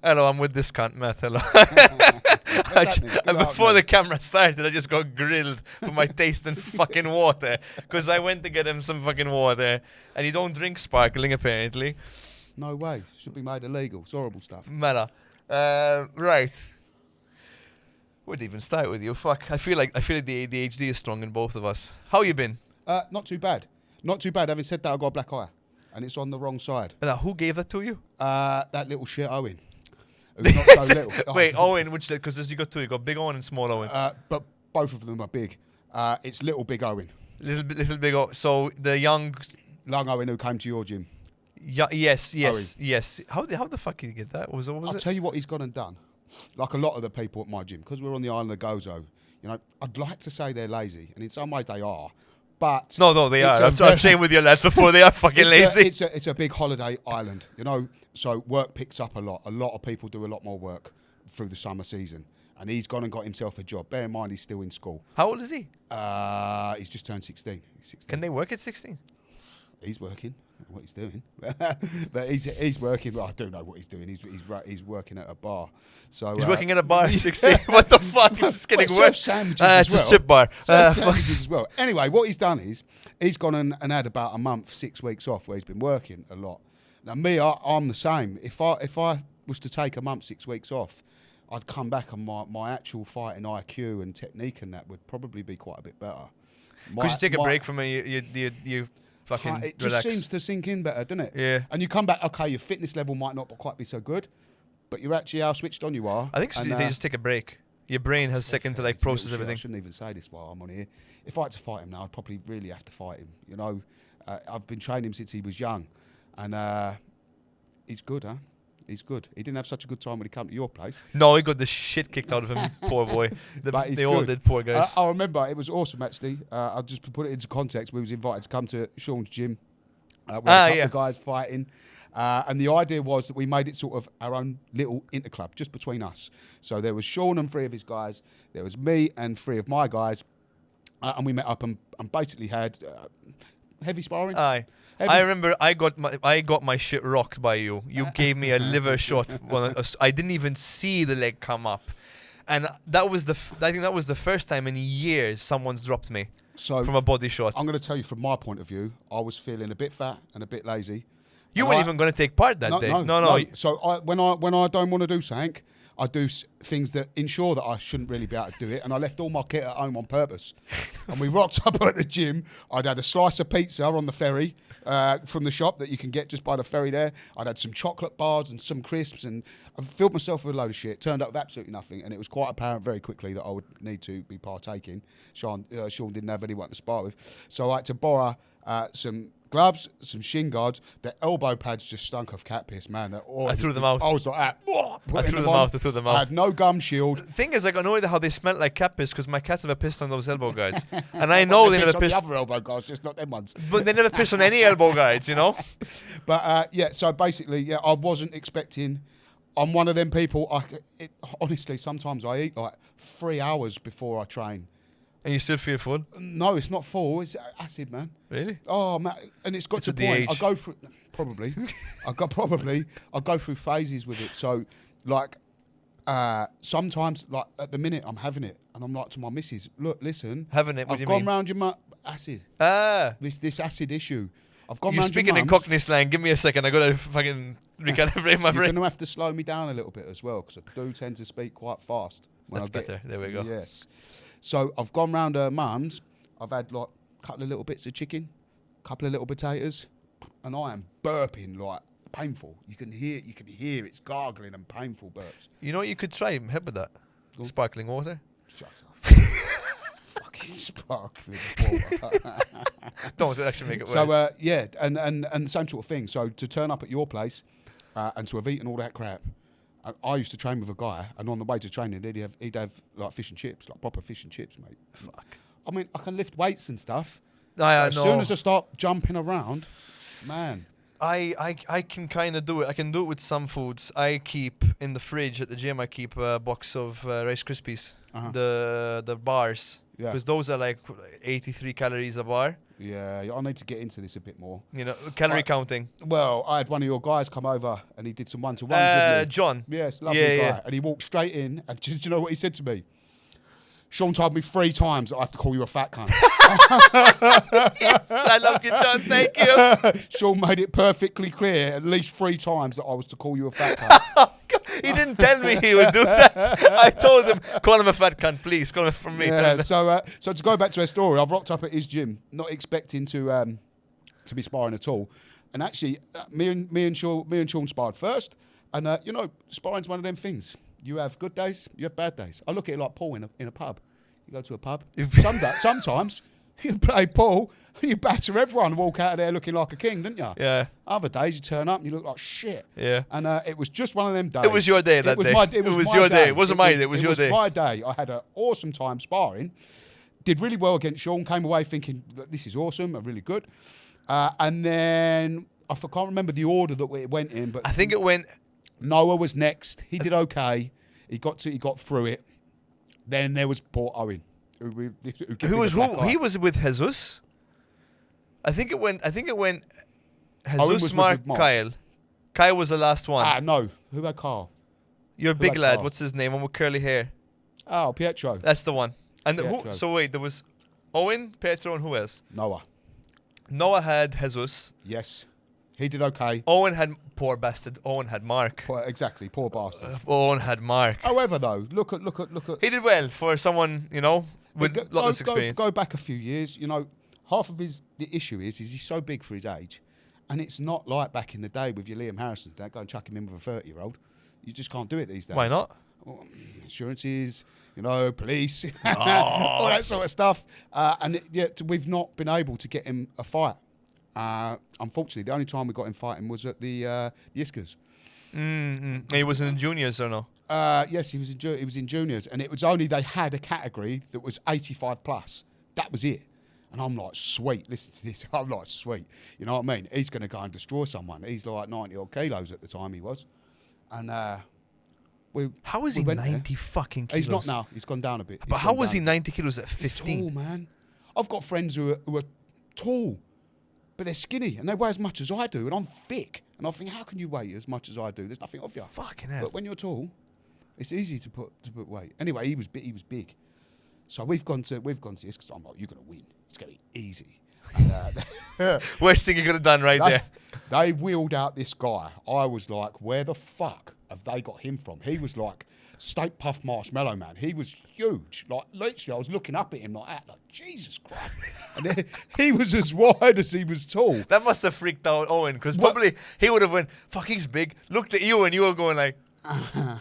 Hello, I'm with this cunt, Matt. Hello. What's happening? Good And before afternoon. the camera started, I just got grilled for my taste in fucking water. Because I went to get him some fucking water. And you don't drink sparkling, apparently. No way. Should be made illegal. It's horrible stuff. Meta. Right. Where would even start with you? Fuck. I feel like the ADHD is strong in both of us. How you been? Not too bad. Not too bad. Having said that, I've got a black eye. And it's on the wrong side. Now, who gave that to you? That little shit Owen. Who's not so little. Wait, Owen, which because you got two. You got Big Owen and Small Owen. But both of them are big. It's little big Owen. Little Big Owen. So the young... Long Owen who came to your gym. Yes. Owen. How the fuck did you get that? What was I'll it? tell you what he's gone and done. Like a lot of the people at my gym, because we're on the island of Gozo, you know, I'd like to say they're lazy, and in some ways they are. But No, they it's are. I'm saying with your lads before they are fucking lazy. It's a big holiday island, you know. So work picks up a lot. A lot of people do a lot more work through the summer season, and he's gone and got himself a job. Bear in mind, he's still in school. How old is he? He's just turned 16. He's 16. Can they work at 16? He's working. I don't know what he's doing, but he's working. Well, I do know what he's doing. He's working at a bar. So He's working at a bar at 16. What the fuck? It's just getting worse. Sandwiches as It's well. a strip bar. Sandwiches as well. Anyway, what he's done is he's gone and had about a month, 6 weeks off where he's been working a lot. Now me, I'm the same. If I was to take a month, 6 weeks off, I'd come back and my actual fighting IQ and technique and that would probably be quite a bit better. Could you take a break from it? You fucking It relax. just seems to sink in better, doesn't it? Yeah. And you come back, okay, your fitness level might not quite be so good, but you're actually how switched on you are. I think you just take a break. Your brain has a second to like It's a little process shit. everything. I shouldn't even say this while I'm on here. If I had to fight him now, I'd probably really have to fight him. You know, I've been training him since he was young, and he's good, huh? He's good. He didn't have such a good time when he came to your place. No, he got the shit kicked out of him, poor boy. But he's They all good. did, poor guys. I remember it was awesome actually. I'll just put it into context. We was invited to come to Sean's gym. We had a couple of guys fighting. And the idea was that we made it sort of our own little interclub, just between us. So there was Sean and 3 of his guys. There was me and 3 of my guys. And we met up and basically had heavy sparring. Aye. I remember I got my shit rocked by you. You gave me a liver shot. I didn't even see the leg come up. And that was I think that was the first time in years someone's dropped me from a body shot. I'm going to tell you from my point of view, I was feeling a bit fat and a bit lazy. You weren't even going to take part that day. No. So when I don't want to do something, I do things that ensure that I shouldn't really be able to do it. And I left all my kit at home on purpose. And we rocked up at the gym. I'd had a slice of pizza on the ferry from the shop that you can get just by the ferry there. I'd had some chocolate bars and some crisps, and I filled myself with a load of shit. Turned up with absolutely nothing, and it was quite apparent very quickly that I would need to be partaking. Sean didn't have anyone to spar with, so I had to borrow some gloves, some shin guards. The elbow pads just stunk of cat piss, man. I threw them out. I was like, I threw them out. I had no gum shield. The thing is, like, I know how they smell like cat piss because my cats never pissed on those elbow guards, and I know they never pissed pissed. on the other elbow guards, just not them ones. But they never piss on any elbow guides, you know. But so basically, I wasn't expecting. I'm one of them people. Honestly, sometimes I eat like 3 hours before I train. And you still feel full? No, it's not full. It's acid, man. Really? Oh man, and it's got to the point. I go through probably. I go through phases with it. So, like, sometimes, like at the minute, I'm having it, and I'm like to my missus, "Look, listen, Having it? What do I've you gone mean? round your acid. This acid issue. I've gone You're round your speaking in mum's. Cockney slang. Give me a second. I gotta fucking recalibrate my You're brain. going to have to slow me down a little bit as well, because I do tend to speak quite fast. That's better. There we go. Yes. So I've gone round her mum's. I've had like a couple of little bits of chicken, a couple of little potatoes, and I am burping like painful. You can hear it's gargling and painful burps. You know what you could try? Help with that. Go on. Sparkling water. Shut up. Fucking sparkling water. Don't actually make it worse. So yeah, and the same sort of thing. So to turn up at your place and to have eaten all that crap. I used to train with a guy, and on the way to training, he'd have like fish and chips, like proper fish and chips, mate. Fuck. I mean, I can lift weights and stuff. I As know. soon as I start jumping around, man. I can kind of do it. I can do it with some foods. I keep in the fridge at the gym. I keep a box of Rice Krispies. the bars, Yeah. because those are like 83 calories a bar. Yeah, I need to get into this a bit more. You know, calorie counting. Well, I had one of your guys come over and he did some one-to-ones with me. John. Yes, lovely Yeah, guy. yeah. And he walked straight in, and do you know what he said to me? Sean told me 3 times that I have to call you a fat cunt. Yes, I love you, John. Thank you. Sean made it perfectly clear at least 3 times that I was to call you a fat cunt. He didn't tell me he would do that. I told him, call him a fat cunt, please. Call him from me. Yeah, so to go back to our story, I've rocked up at his gym, not expecting to be sparring at all. And actually, me and Sean sparred first. And you know, sparring's one of them things. You have good days, you have bad days. I look at it like Paul in a pub. You go to a pub. Sometimes you play Paul, you batter everyone and walk out of there looking like a king, don't you? Yeah. Other days you turn up and you look like shit. Yeah. And it was just one of them days. It was your day that day. It was my your day. It wasn't my day. It was your day. My day. I had an awesome time sparring. Did really well against Sean. Came away thinking that this is awesome and really good. And then I can't remember the order that it went in, but I think it went. Noah was next. He did okay. He got through it. Then there was poor Owen. Who was who? He was with Jesus. I think it went. Jesus, Mark, Kyle. Kyle was the last one. No. Who had Carl? Your big had lad. Carl? What's his name? One with curly hair. Oh, Pietro. That's the one. And Pietro. who? So wait, there was Owen, Petro, and who else? Noah. Noah had Jesus. Yes. He did okay. Owen had poor bastard. Owen had Mark. Exactly. Poor bastard. Owen had Mark. However, though, look at. He did well for someone, you know, with lots of experience. Go back a few years. You know, half of the issue is he's so big for his age, and it's not like back in the day with your Liam Harrison. Don't go and chuck him in with a 30-year-old. You just can't do it these days. Why not? Well, insurances, you know, police, all that sort of stuff. We've not been able to get him a fight. Unfortunately, the only time we got him fighting was at the Yiskers. He was in the juniors or no? Yes, he was in juniors, and it was only they had a category that was 85 plus. That was it. And I'm like, sweet, listen to this. I'm like, sweet. You know what I mean? He's going to go and destroy someone. He's like 90 odd kilos at the time he was. And how is he 90 fucking kilos? He's not now. He's gone down a bit. But how was he 90 kilos at 15? He's tall, man. I've got friends who are tall, but they're skinny and they weigh as much as I do, and I'm thick. And I think, how can you weigh as much as I do? There's nothing of you. Fucking hell. But when you're tall, it's easy to put weight. Anyway, he was big. So we've gone to this because I'm like, you're gonna win. It's gonna be easy. And, worst thing you could have done there. They wheeled out this guy. I was like, where the fuck have they got him from? He was like Steak Puff Marshmallow Man. He was huge. Like literally, I was looking up at him like that, like Jesus Christ. And he was as wide as he was tall. That must have freaked out Owen, because probably he would have went, fuck, he's big. Looked at you and you were going like,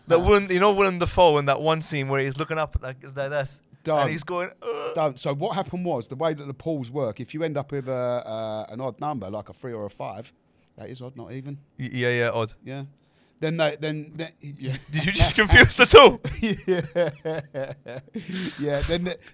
that one, you know, Willem Dafoe in that one scene where he's looking up like that. And he's going, Don't. So what happened was, the way that the pools work, if you end up with an odd number, like a 3 or a 5, that is odd, not even. Yeah, odd. Yeah. Then yeah. Did you just confuse the two? Yeah.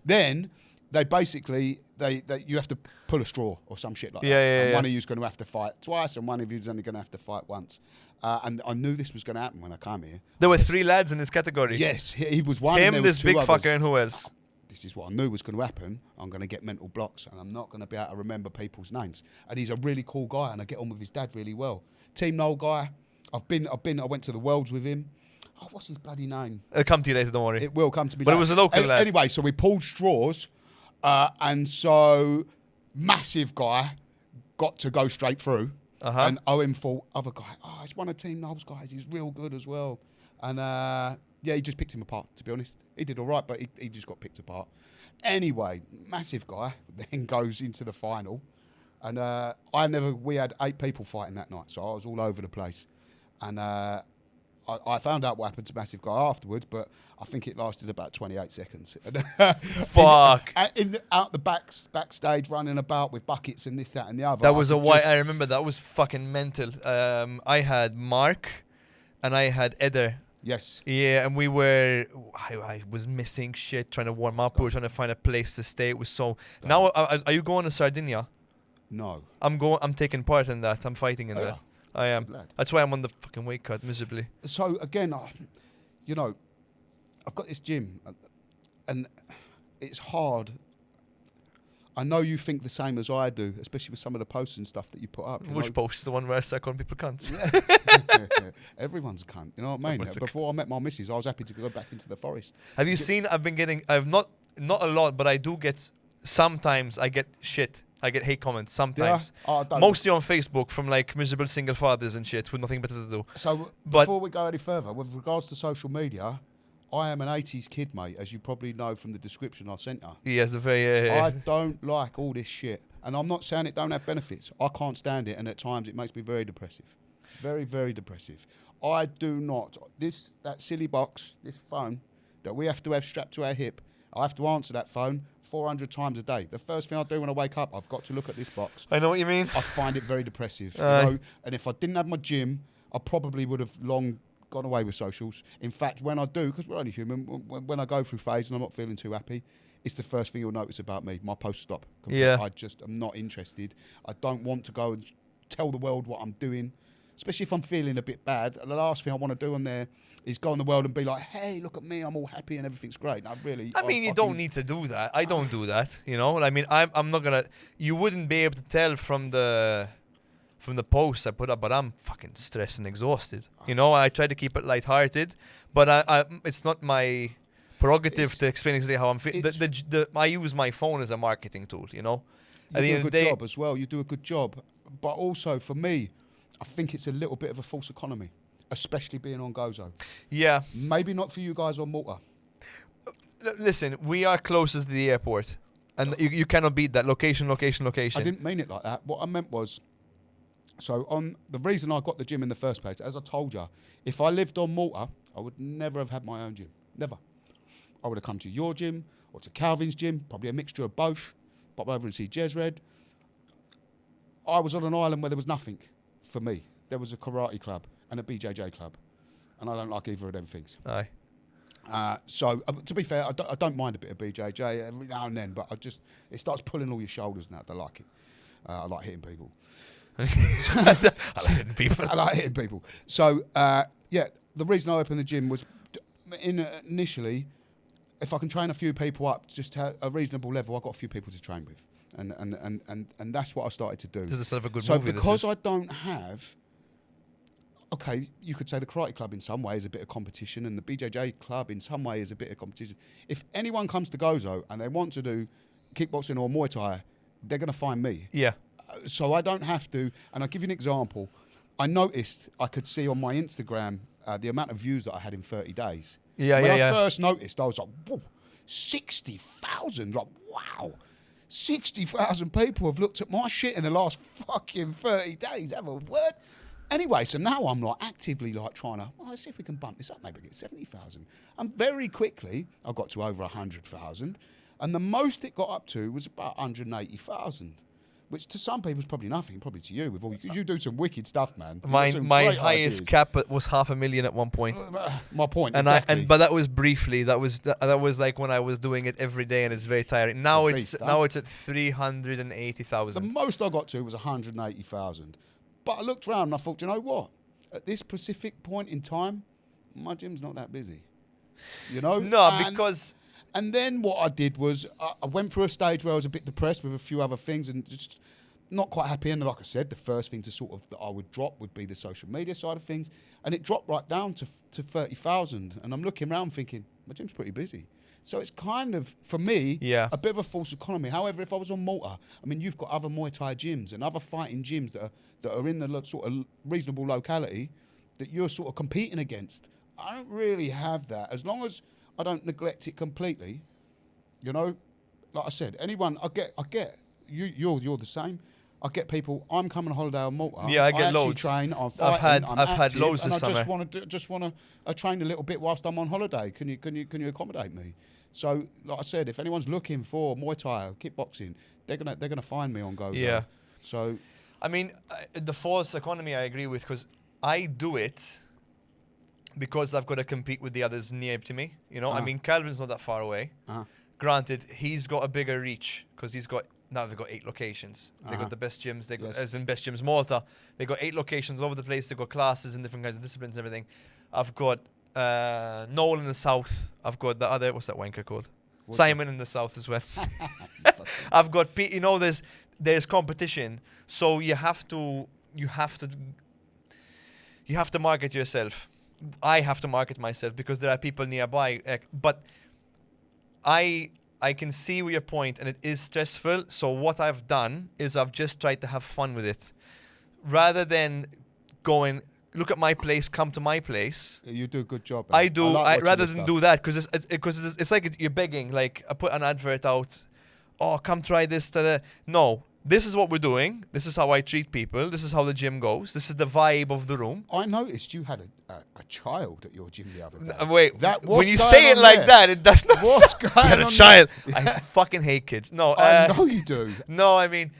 Then they basically you have to pull a straw or some shit like that. And one of you's going to have to fight twice, and one of you's only going to have to fight once. And I knew this was going to happen when I came here. There were 3 lads in this category. Yes, he was one. Him, and this big others. fucker, and who else? This is what I knew was going to happen. I'm going to get mental blocks, and I'm not going to be able to remember people's names. And he's a really cool guy, and I get on with his dad really well. Team Noel guy. I went to the Worlds with him. Oh, what's his bloody name? It'll come to you later, don't worry. It will come to me But later. it was a local lad. Anyway, so we pulled straws, and so massive guy got to go straight through. And Owen thought, other guy, it's one of Team Noel's guys. He's real good as well. And he just picked him apart, to be honest. He did all right, but he just got picked apart. Anyway, massive guy then goes into the final. And we had 8 people fighting that night, so I was all over the place. And I found out what happened to Massive Guy afterwards, but I think it lasted about 28 seconds. Fuck. Out the backstage, running about with buckets and this, that, and the other. That was I remember that was fucking mental. I had Mark, and I had Eder. Yes. Yeah, and I was missing shit, trying to warm up. We were trying to find a place to stay. It was so. Now, are you going to Sardinia? No. I'm taking part in that. I'm fighting in that. I am. Glad. That's why I'm on the fucking weight cut miserably. So again, I've got this gym, and it's hard. I know you think the same as I do, especially with some of the posts and stuff that you put up. Which post? The one where I start calling people cunts? Everyone's a cunt. You know what I mean? Before I met my missus, I was happy to go back into the forest. Have you seen? I've not a lot, but I do get. Sometimes I get shit. I get hate comments sometimes. Yeah? Oh, I don't. Mostly on Facebook from like miserable single fathers and shit with nothing better to do. So But- before we go any further, with regards to social media, I am an 80s kid, mate, as you probably know from the description I sent her. Yes, the very. I don't like all this shit. And I'm not saying it don't have benefits. I can't stand it, and at times it makes me very depressive. Very, very depressive. I do not. That silly box, this phone, that we have to have strapped to our hip, I have to answer that phone 400 times a day. The first thing I do when I wake up, I've got to look at this box. I know what you mean. I find it very depressive. You Aye. know? And if I didn't have my gym, I probably would have long gone away with socials. In fact, when I do, because we're only human, when I go through phase and I'm not feeling too happy, it's the first thing you'll notice about me. My posts stop. Yeah. I'm not interested. I don't want to go and tell the world what I'm doing, especially if I'm feeling a bit bad. The last thing I want to do on there is go in the world and be like, hey, look at me, I'm all happy and everything's great. No, really. I mean, you don't need to do that. I don't do that. You know. I mean, I'm not gonna. You wouldn't be able to tell from the posts I put up, but I'm fucking stressed and exhausted. You know, I try to keep it lighthearted, but I it's not my prerogative to explain exactly how I'm feeling. I use my phone as a marketing tool. You know, You do a good job as well. You do a good job. But also, for me, I think it's a little bit of a false economy, especially being on Gozo. Yeah. Maybe not for you guys on Malta. Listen, we are closest to the airport, and you cannot beat that. Location. I didn't mean it like that. What I meant was, so on the reason I got the gym in the first place, as I told you, if I lived on Malta, I would never have had my own gym. Never. I would have come to your gym or to Calvin's gym, probably a mixture of both. Pop over and see Jezred. I was on an island where there was nothing for me. There was a karate club and a BJJ club, and I don't like either of them things. Aye. So to be fair, I don't mind a bit of BJJ every now and then, but it starts pulling all your shoulders now. I like it. I like hitting people. I like hitting people. I like hitting people. So yeah, the reason I opened the gym was initially, if I can train a few people up, just to a reasonable level, I've got a few people to train with, and that's what I started to do. This is sort of a good so movie. because I don't have. Okay, you could say the karate club in some way is a bit of competition, and the BJJ club in some way is a bit of competition. If anyone comes to Gozo and they want to do kickboxing or Muay Thai, they're going to find me. Yeah. So I don't have to. And I'll give you an example. I noticed I could see on my Instagram the amount of views that I had in 30 days. Yeah, when yeah. I first noticed, I was like, whoa, 60,000. Like, wow. 60,000 people have looked at my shit in the last fucking 30 days. Have a word. Anyway, so now I'm like actively like trying to, let's see if we can bump this up, maybe get 70,000. And very quickly, I got to over 100,000. And the most it got up to was about 180,000, which to some people is probably nothing, probably to you. Because you do some wicked stuff, man. My highest cap was 500,000 at one point. My point, And exactly. but that was briefly. That was like when I was doing it every day, and it's very tiring. Now it's at 380,000. The most I got to was 180,000. But I looked around and I thought, you know what? At this specific point in time, my gym's not that busy. You know? Because... And then what I did was I went through a stage where I was a bit depressed with a few other things and just not quite happy. And like I said, the first thing that I would drop would be the social media side of things. And it dropped right down to 30,000. And I'm looking around thinking, my gym's pretty busy. So it's kind of, for me, a bit of a false economy. However, if I was on Malta, I mean, you've got other Muay Thai gyms and other fighting gyms that are in the sort of reasonable locality that you're sort of competing against. I don't really have that. As long as I don't neglect it completely, you know, like I said, anyone, I get, you're the same. I get people, I'm coming on holiday on Malta. Yeah, I get loads. Train, I'm fighting, I've had loads this summer. I just want to train a little bit whilst I'm on holiday. Can you accommodate me? So, like I said, if anyone's looking for Muay Thai or kickboxing, they're gonna find me on Gozo. Yeah. So, I mean, the false economy I agree with, because I do it because I've got to compete with the others near to me. You know, I mean, Calvin's not that far away. Granted, he's got a bigger reach because they've got 8 locations. They've got the best gyms. They got, as in best gyms Malta. They've got 8 locations all over the place. They've got classes in different kinds of disciplines and everything. I've got Noel in the south. I've got the other, what's that wanker called? Simon in the south as well. I've got there's competition, so you have to market yourself. I have to market myself because there are people nearby. But I can see your point, and it is stressful. So what I've done is I've just tried to have fun with it, rather than going, look at my place, come to my place. You do a good job. I do. like Rather than do that, because it's like you're begging. Like I put an advert out. Oh, come try this. Ta-da. No, this is what we're doing. This is how I treat people. This is how the gym goes. This is the vibe of the room. I noticed you had a child at your gym the other day. Wait, what's when you going say it on like there? that, it does not What's sound going like a on child. there? I fucking hate kids. No, I know you do. no, I mean,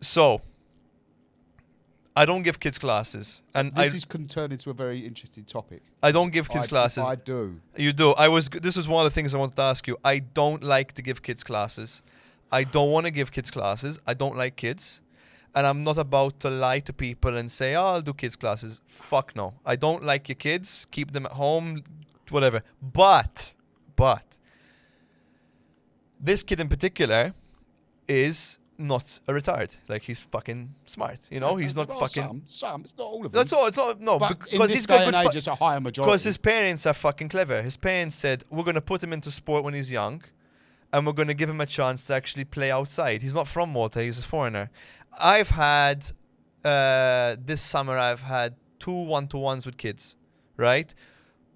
so I don't give kids classes, and This can turn into a very interesting topic. I don't give kids classes. I do. You do. This was one of the things I wanted to ask you. I don't like to give kids classes. I don't want to give kids classes. I don't like kids. And I'm not about to lie to people and say, oh, I'll do kids classes. Fuck no. I don't like your kids. Keep them at home, whatever. But this kid in particular is not a retard. Like, he's fucking smart. You know, he's not fucking... Some. It's not all of them. That's all. It's all. No, But in because this he's day got and good... age, it's a higher majority. Because his parents are fucking clever. His parents said, we're going to put him into sport when he's young, and we're going to give him a chance to actually play outside. He's not from Malta. He's a foreigner. I've had... this summer, I've had 2 1-to-1s with kids, right?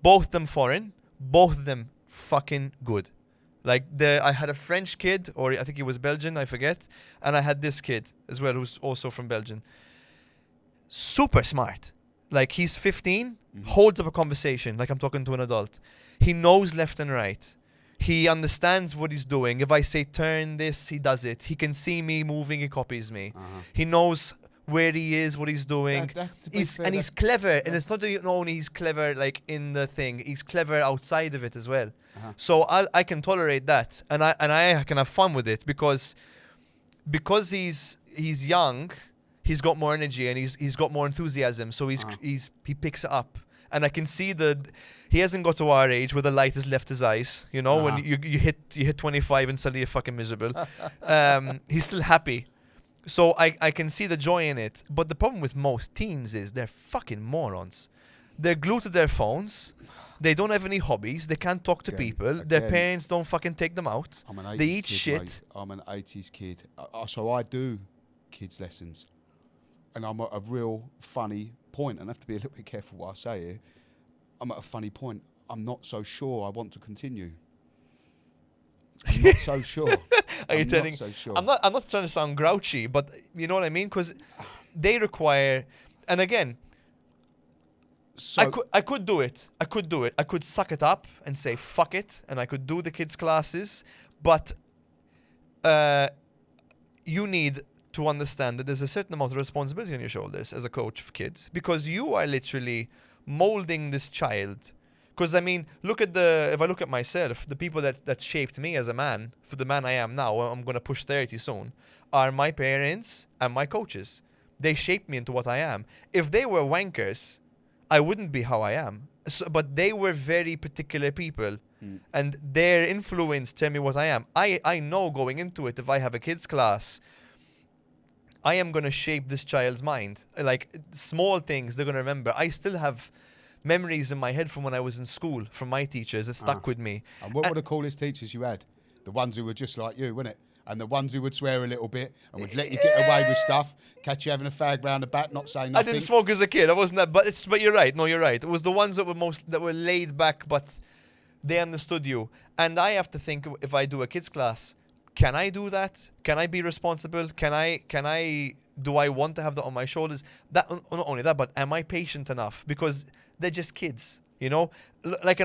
Both them foreign. Both of them fucking good. Like, I had a French kid, or I think he was Belgian, I forget. And I had this kid as well, who's also from Belgium. Super smart. Like, he's 15, holds up a conversation like I'm talking to an adult. He knows left and right. He understands what he's doing. If I say turn this, he does it. He can see me moving, he copies me. He knows where he is, what he's doing. He's clever. And it's not that only he's clever like in the thing, he's clever outside of it as well. So I can tolerate that. And I can have fun with it because he's young, he's got more energy and he's got more enthusiasm. So he picks it up. And I can see he hasn't got to our age where the light has left his eyes. You know, when you hit 25 and suddenly you're fucking miserable. He's still happy. So I can see the joy in it. But the problem with most teens is they're fucking morons. They're glued to their phones. They don't have any hobbies. They can't talk to people. Their parents don't fucking take them out. They eat shit. Mate. I'm an 80s kid. So I do kids' lessons. And I'm at a real funny point. And I have to be a little bit careful what I say here. I'm at a funny point. I'm not so sure I want to continue. I'm not so sure. Are you telling? Not so sure. I'm not trying to sound grouchy, but you know what I mean? Because they require, and again, I could do it. I could suck it up and say fuck it, and I could do the kids' classes. But you need to understand that there's a certain amount of responsibility on your shoulders as a coach of kids, because you are literally molding this child. Because, I mean, if I look at myself, the people that shaped me as a man, for the man I am now, I'm going to push 30 soon, are my parents and my coaches. They shaped me into what I am. If they were wankers, I wouldn't be how I am. But they were very particular people. And their influence tell me what I am. I know going into it, if I have a kids class, I am going to shape this child's mind. Like, small things they're going to remember. I still have memories in my head from when I was in school from my teachers that stuck with me. And what were the coolest teachers you had? The ones who were just like you, weren't it? And the ones who would swear a little bit and would let you get away with stuff, catch you having a fag round the back, not saying nothing. I didn't smoke as a kid. I wasn't that, but you're right. No, you're right. It was the ones that were laid back, but they understood you. And I have to think, if I do a kids class, can I do that? Can I be responsible? Do I want to have that on my shoulders? That not only that, but am I patient enough? Because they're just kids, you know. Like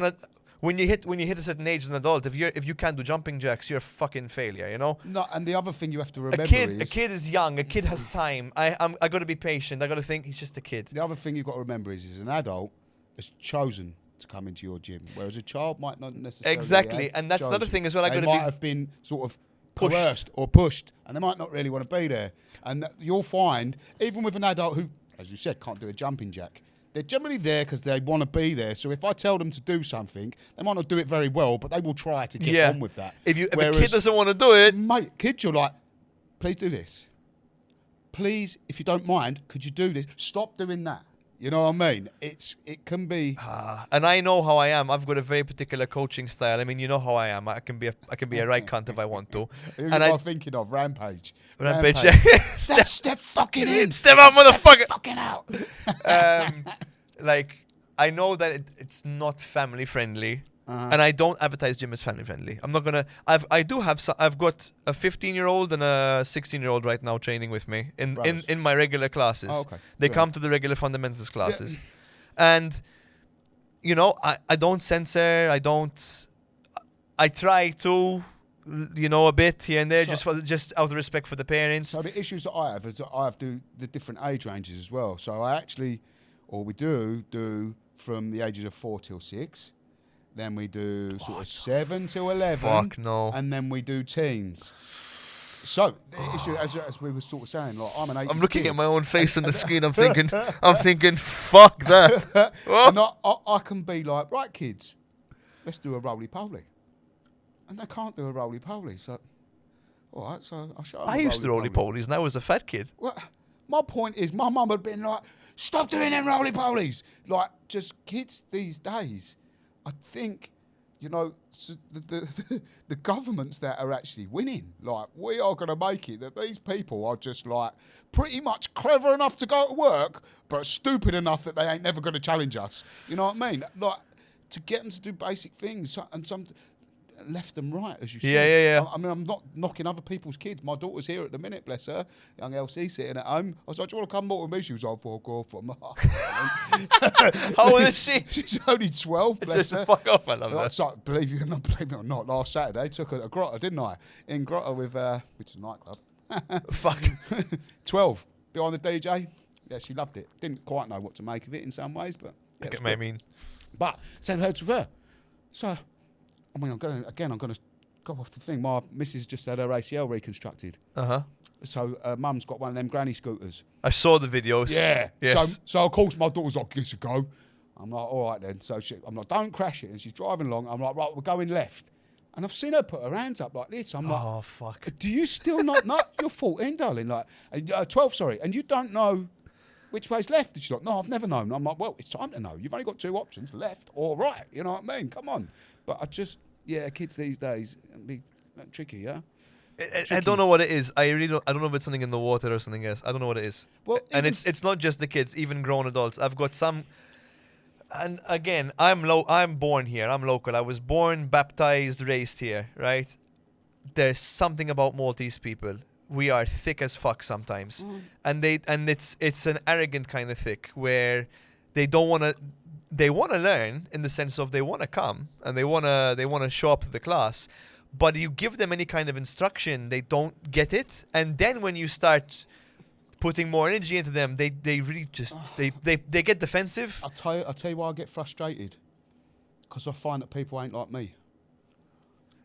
when you hit a certain age as an adult, if you can't do jumping jacks, you're a fucking failure, you know. No, and the other thing you have to remember a kid is young. A kid has time. I got to be patient. I got to think he's just a kid. The other thing you've got to remember is an adult has chosen to come into your gym, whereas a child might not necessarily. Exactly, and that's another thing as well. They might have been sort of coerced or pushed, and they might not really want to be there. And you'll find, even with an adult who, as you said, can't do a jumping jack, they're generally there because they want to be there. So if I tell them to do something, they might not do it very well, but they will try to get on with that. If a kid doesn't want to do it, mate, kids, you're like, please do this. Please, if you don't mind, could you do this? Stop doing that. You know what I mean? It can be. And I know how I am. I've got a very particular coaching style. I mean, you know how I am. I can be a right cunt if I want to. Who am I thinking of? Rampage. Rampage. Step fucking in. Step out, motherfucker. Step fucking out. Like, I know that it's not family friendly. And I don't advertise gym as family friendly. I'm not gonna. I've got a 15-year-old and a 16-year-old right now training with me in my regular classes. Oh, okay. They come to the regular fundamentals classes, and you know I don't censor. I try to, you know, a bit here and there, just out of respect for the parents. So the issues that I have is that I have to the different age ranges as well. So we do from the ages of 4 till 6. Then we do sort of 7 to 11. Fuck no. And then we do teens. So the issue, as we were sort of saying, like I'm an 80s I'm looking kid. at my own face on the screen. I'm thinking, fuck that. And I can be like, right, kids, let's do a roly-poly. And they can't do a roly-poly. So, all right, so I'll show them. I used to roly-polies and I was a fat kid. Well, my point is, my mum had been like, stop doing them roly-polies. Like, just kids these days. I think, you know, the governments that are actually winning, like, we are going to make it that these people are just, like, pretty much clever enough to go to work, but stupid enough that they ain't never going to challenge us. You know what I mean? Like, to get them to do basic things and some left and right, as you said. Yeah. I mean, I'm not knocking other people's kids. My daughter's here at the minute, bless her. Young Elsie sitting at home. I was like, do you want to come more with me? She was like, fuck off. I'm like, how old is she? She's only 12, bless her. Fuck off, I love that. So, believe it or not, last Saturday, took her to Grotta, didn't I? In Grotta with, which is a nightclub. Fuck. 12, behind the DJ. Yeah, she loved it. Didn't quite know what to make of it in some ways, but... Yeah, I mean... But, same heard to her. So... I mean, I'm going to go off the thing. My missus just had her ACL reconstructed. So mum's got one of them granny scooters. I saw the videos. Yeah. Yes. So of course my daughter's like, give it a go. I'm like, all right then. So I'm like, don't crash it. And she's driving along. I'm like, right, we're going left. And I've seen her put her hands up like this. I'm like, oh fuck. Do you still not know? You're 14, darling. Like 12, sorry. And you don't know which way's left. And she's like, no, I've never known. I'm like, well, it's time to know. You've only got 2 options, left or right. You know what I mean? Come on. But kids these days be tricky, yeah. I don't know what it is. I don't know if it's something in the water or something else. I don't know what it is. Well, and it's not just the kids, even grown adults. I've got some. And again, I'm born here. I'm local. I was born, baptized, raised here. Right. There's something about Maltese people. We are thick as fuck sometimes, and it's an arrogant kind of thick where they don't want to. They want to learn in the sense of they want to come and they want to show up to the class, but you give them any kind of instruction, they don't get it. And then when you start putting more energy into them, they really just they get defensive. I'll tell you why I get frustrated, because I find that people ain't like me.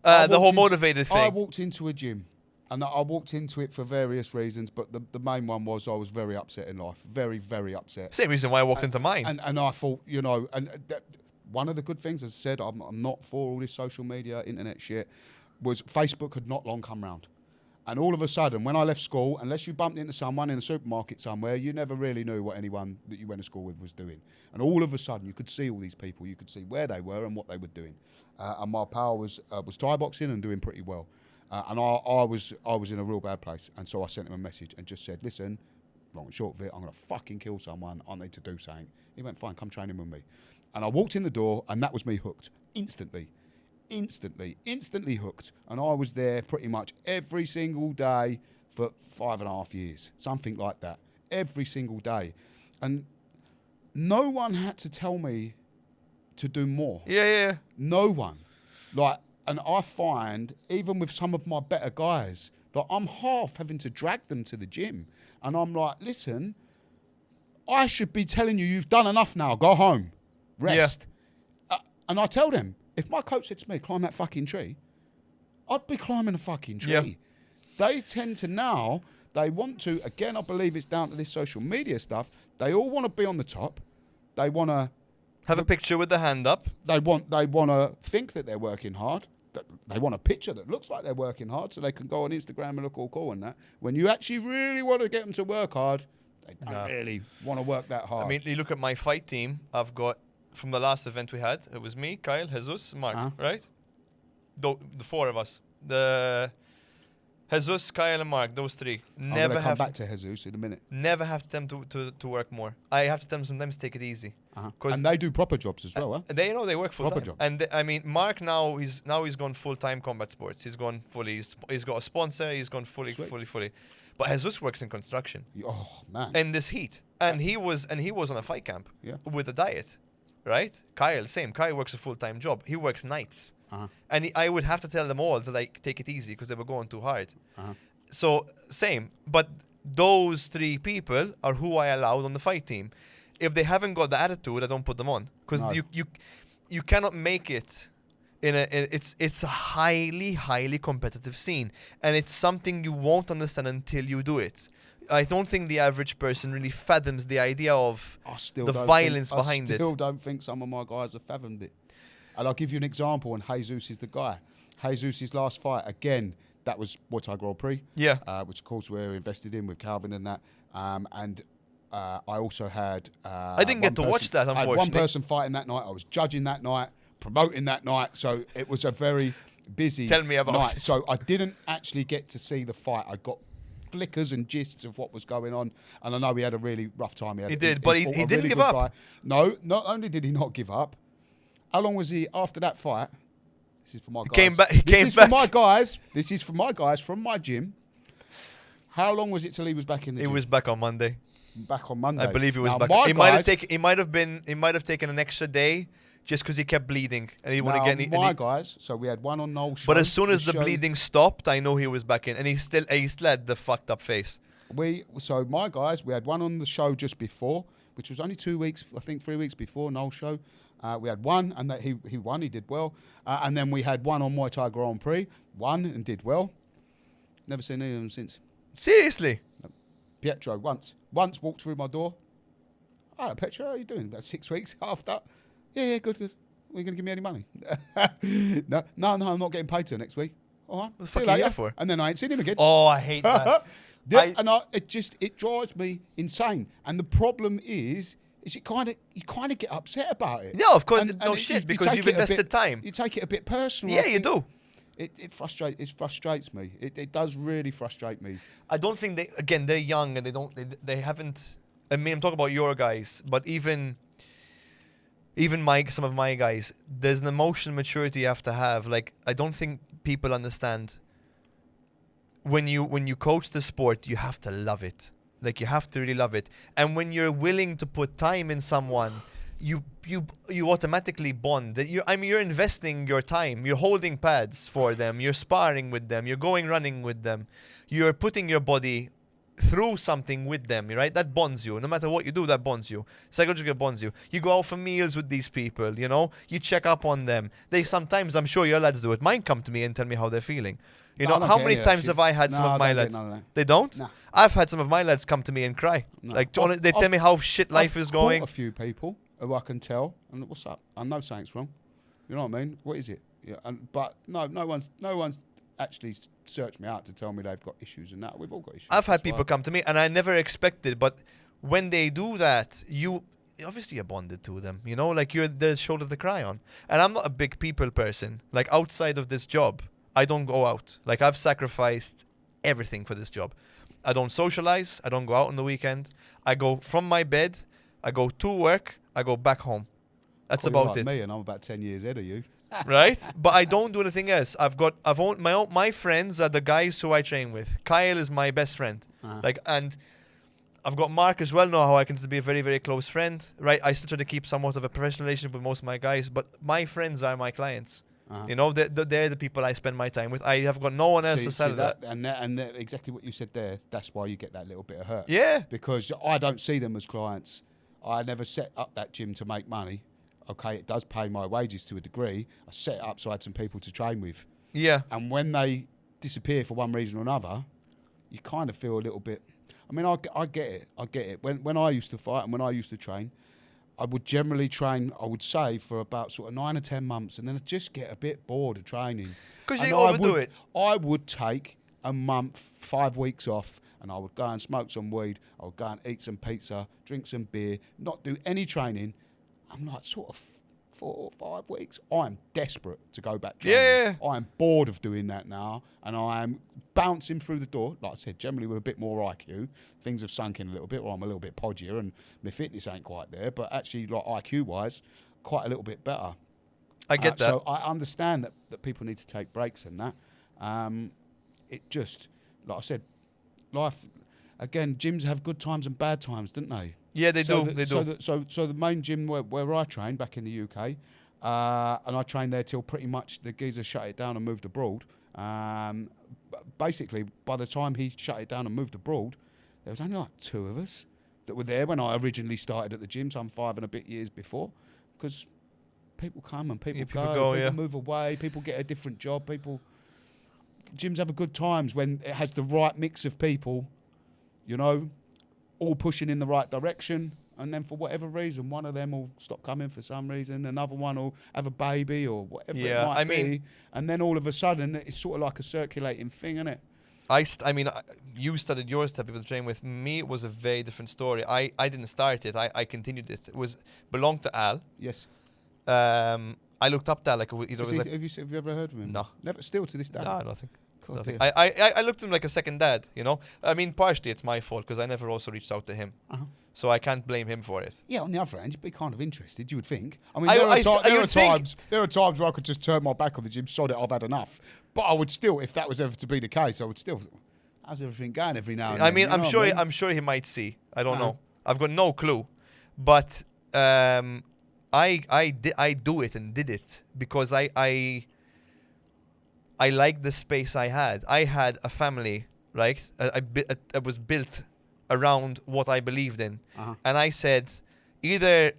The whole motivated thing. I walked into a gym. And I walked into it for various reasons, but the main one was I was very upset in life. Very, very upset. Same reason why I walked into mine. And I thought, you know, one of the good things, as I said, I'm not for all this social media, internet shit, was Facebook had not long come round. And all of a sudden, when I left school, unless you bumped into someone in a supermarket somewhere, you never really knew what anyone that you went to school with was doing. And all of a sudden, you could see all these people. You could see where they were and what they were doing. And my pal was Thai boxing and doing pretty well. And I was in a real bad place. And so I sent him a message and just said, listen, long and short of it, I'm going to fucking kill someone. I need to do something. He went, fine, come training with me. And I walked in the door, and that was me hooked. Instantly hooked. And I was there pretty much every single day for 5.5 years. Something like that. Every single day. And no one had to tell me to do more. Yeah. No one. And I find, even with some of my better guys, like I'm half having to drag them to the gym. And I'm like, listen, I should be telling you, you've done enough now. Go home. Rest. Yeah. And I tell them, if my coach said to me, climb that fucking tree, I'd be climbing a fucking tree. Yeah. They tend to now, they want to, again, I believe it's down to this social media stuff. They all want to be on the top. They want to Have a picture with the hand up. They want to think that they're working hard. They want a picture that looks like they're working hard, so they can go on Instagram and look all cool and that. When you actually really want to get them to work hard, they don't really want to work that hard. I mean, you look at my fight team. I've got from the last event we had. It was me, Kyle, Jesus, Mark, right? The four of us. The Jesus, Kyle, and Mark. Those three. Never come back to Jesus in a minute. Never have them to work more. I have to tell them sometimes take it easy. And they do proper jobs as well, huh? They work full Proper time. jobs. And I mean, Mark now he's gone full time combat sports. He's gone fully. He's got a sponsor. He's gone fully. But Jesus works in construction. Oh man! In this heat, and he was on a fight camp with a diet, right? Kyle, same. Kyle works a full time job. He works nights, and I would have to tell them all to like take it easy because they were going too hard. So same, but those three people are who I allowed on the fight team. If they haven't got the attitude, I don't put them on because you cannot make it. It's a highly competitive scene, and it's something you won't understand until you do it. I don't think the average person really fathoms the idea of the violence behind it. I still don't think some of my guys have fathomed it. And I'll give you an example, and Jesus is the guy. Jesus' last fight, again, that was Muay Thai Grand Prix. Yeah. Which, of course, we're invested in with Calvin and that. I also had... I didn't get to watch that, unfortunately. I had one person fighting that night. I was judging that night, promoting that night. So it was a very busy Tell me about night. it. So I didn't actually get to see the fight. I got flickers and gists of what was going on. And I know he had a really rough time. He did, but he didn't give up. Guy. No, not only did he not give up, how long was he after that fight? This is for my guys. This is for my guys from my gym. How long was it till he was back in the gym? He was back on Monday. Back on Monday. I believe he was back. He might have taken an extra day just because he kept bleeding and he wouldn't get any. Guys. So we had one on Noel's show. But as soon as the bleeding stopped, I know he was back in, and he still had the fucked up face. So my guys, we had one on the show just before, which was only 2 weeks, I think 3 weeks before Noel's show. We had one, and that he won. He did well. And then we had one on Muay Thai Grand Prix, won and did well. Never seen any of them since. Seriously? Pietro once walked through my door. Hi, Pietro, how are you doing? About 6 weeks after. Yeah, good. Are you going to give me any money? No, I'm not getting paid till next week. All right, what the fuck are you here for? And then I ain't seen him again. Oh, I hate that. It drives me insane. And the problem is you kind of get upset about it. Yeah, of course, because you've invested time. You take it a bit personal. Yeah, you do. It frustrates me. It does really frustrate me. I don't think they're young and they haven't. I mean, I'm talking about your guys, but even some of my guys, there's an emotional maturity you have to have. Like, I don't think people understand. When you coach the sport, you have to love it. Like, you have to really love it. And when you're willing to put time in someone, you automatically bond. You're investing your time. You're holding pads for them. You're sparring with them. You're going running with them. You're putting your body through something with them, right? That bonds you. No matter what you do, that bonds you. Psychologically bonds you. You go out for meals with these people, you know? You check up on them. They sometimes, I'm sure your lads do it. Mine come to me and tell me how they're feeling. You know, how many times have I had some of my lads? They don't? No. I've had some of my lads come to me and cry. No. Like, they tell me how shit life is going. I've caught a few people who I can tell, and what's up? I know something's wrong. You know what I mean? What is it? Yeah, but no one's actually searched me out to tell me they've got issues and that. We've all got issues. I've had people come to me, and I never expected, but when they do that, obviously you're bonded to them, you know, like there's shoulder to cry on. And I'm not a big people person. Like, outside of this job, I don't go out. Like, I've sacrificed everything for this job. I don't socialize. I don't go out on the weekend. I go from my bed. I go to work. I go back home. That's about it. Me, and I'm about 10 years ahead of you. Right? But I don't do anything else. My friends are the guys who I train with. Kyle is my best friend. And I've got Mark as well now, how I consider to be a very, very close friend. Right? I still try to keep somewhat of a professional relationship with most of my guys, but my friends are my clients. You know, they're the people I spend my time with. I have got no one else to sell that. And exactly what you said there, that's why you get that little bit of hurt. Yeah. Because I don't see them as clients. I never set up that gym to make money. Okay, it does pay my wages to a degree. I set it up so I had some people to train with. Yeah. And when they disappear for one reason or another, you kind of feel a little bit... I mean, I get it. When I used to fight and when I used to train, I would generally train, I would say, for about sort of 9 or 10 months, and then I'd just get a bit bored of training. Because And you I overdo would- it. I would take a month, 5 weeks off, and I would go and smoke some weed. I would go and eat some pizza, drink some beer, not do any training. I'm like sort of 4 or 5 weeks. I'm desperate to go back training. Yeah. I'm bored of doing that now, and I am bouncing through the door. Like I said, generally with a bit more IQ. Things have sunk in a little bit, or I'm a little bit podgier, and my fitness ain't quite there. But actually, like IQ-wise, quite a little bit better. I get that. So I understand that people need to take breaks and that. It just, like I said, life. Again, gyms have good times and bad times, don't they? Yeah, they do. They do. So the main gym where I trained back in the UK, and I trained there till pretty much the geezer shut it down and moved abroad. Basically, by the time he shut it down and moved abroad, there was only like 2 of us that were there when I originally started at the gym, some 5 and a bit years before, because people come and people go, people move away, people get a different job, gyms have a good times when it has the right mix of people, you know, all pushing in the right direction, and then for whatever reason, one of them will stop coming for some reason, another one will have a baby or whatever it might be, and then all of a sudden it's sort of like a circulating thing, isn't it? You started your stuff, people train with me. It was a very different story. I didn't start it. I continued it. It belonged to Al. Yes. I looked up to Al like Have you ever heard of him? No. Never. Still to this day. No, nothing. God, Nothing. dear. I looked at him like a second dad, you know. I mean, partially it's my fault because I never also reached out to him, so I can't blame him for it. Yeah, on the other hand, you'd be kind of interested, you would think. I mean, there are times where I could just turn my back on the gym, sod it, I've had enough. But I would still, if that was ever to be the case, I would still, how's everything going every now and then? I mean, you know I'm sure he might see. I don't know. I've got no clue, but I do it and did it because I like the space I had. I had a family, right? I was built around what I believed in. And I said, either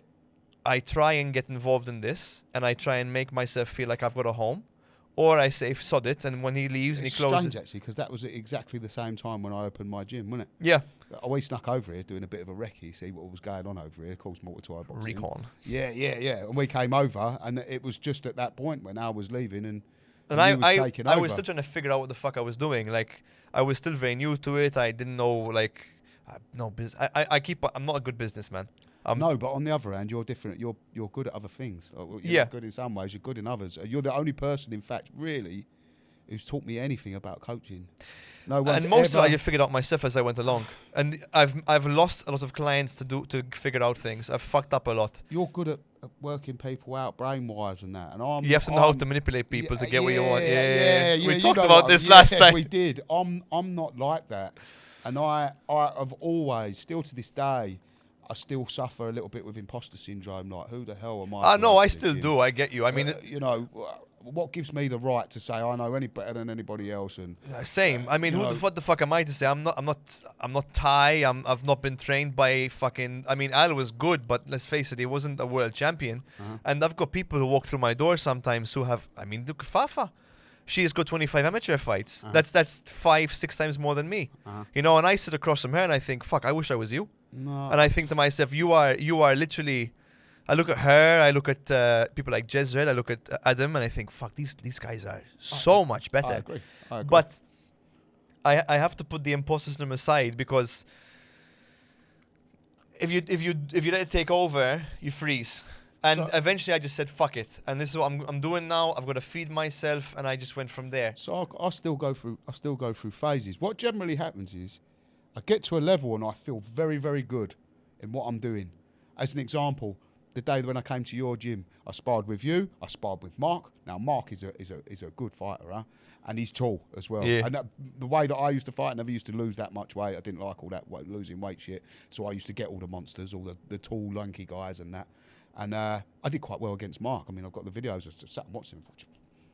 I try and get involved in this and I try and make myself feel like I've got a home, or I say, sod it, and when he leaves and he closes... It's strange, actually, because that was at exactly the same time when I opened my gym, wasn't it? Yeah. We snuck over here doing a bit of a recce, see what was going on over here. Of course, Muay Thai boxing. Recon. Yeah. And we came over, and it was just at that point when Al was leaving and I was still trying to figure out what the fuck I was doing. Like, I was still very new to it. I didn't know, like, no business. I'm not a good businessman. No, but on the other hand, you're different. You're good at other things. You're good in some ways. You're good in others. You're the only person, in fact, really, who's taught me anything about coaching. No one's and most of it I figured out myself as I went along. And I've lost a lot of clients to figure out things. I've fucked up a lot. You're good at working people out brain-wise and that. And you have to know how to manipulate people to get what you want. Yeah. We talked about this last time. We did. I'm not like that. And I've always, still to this day, I still suffer a little bit with imposter syndrome. Like, who the hell am I? No, I still do. I get you. I mean, you know, what gives me the right to say I know any better than anybody else? And same. I mean, what the fuck am I to say? I'm not Thai. I've not been trained by fucking. I mean, Al was good, but let's face it, he wasn't a world champion. And I've got people who walk through my door sometimes who have. I mean, look, Fafa. She has got 25 amateur fights. That's 5-6 times more than me. You know, and I sit across from her and I think, fuck, I wish I was you. No. And I think to myself, you are literally. I look at her. I look at people like Jezreel. I look at Adam, and I think, fuck, these guys are so much better. I agree. But I have to put the imposter syndrome aside because if you let it take over, you freeze. And eventually, I just said, "Fuck it," and this is what I'm doing now. I've got to feed myself, and I just went from there. So I still go through phases. What generally happens is, I get to a level and I feel very, very good in what I'm doing. As an example, the day when I came to your gym, I sparred with you. I sparred with Mark. Now Mark is a good fighter, huh? And he's tall as well. Yeah. And the way that I used to fight, I never used to lose that much weight. I didn't like all that losing weight shit. So I used to get all the monsters, all the tall, lanky guys and that. And I did quite well against Mark. I mean, I've got the videos. I sat and watched him.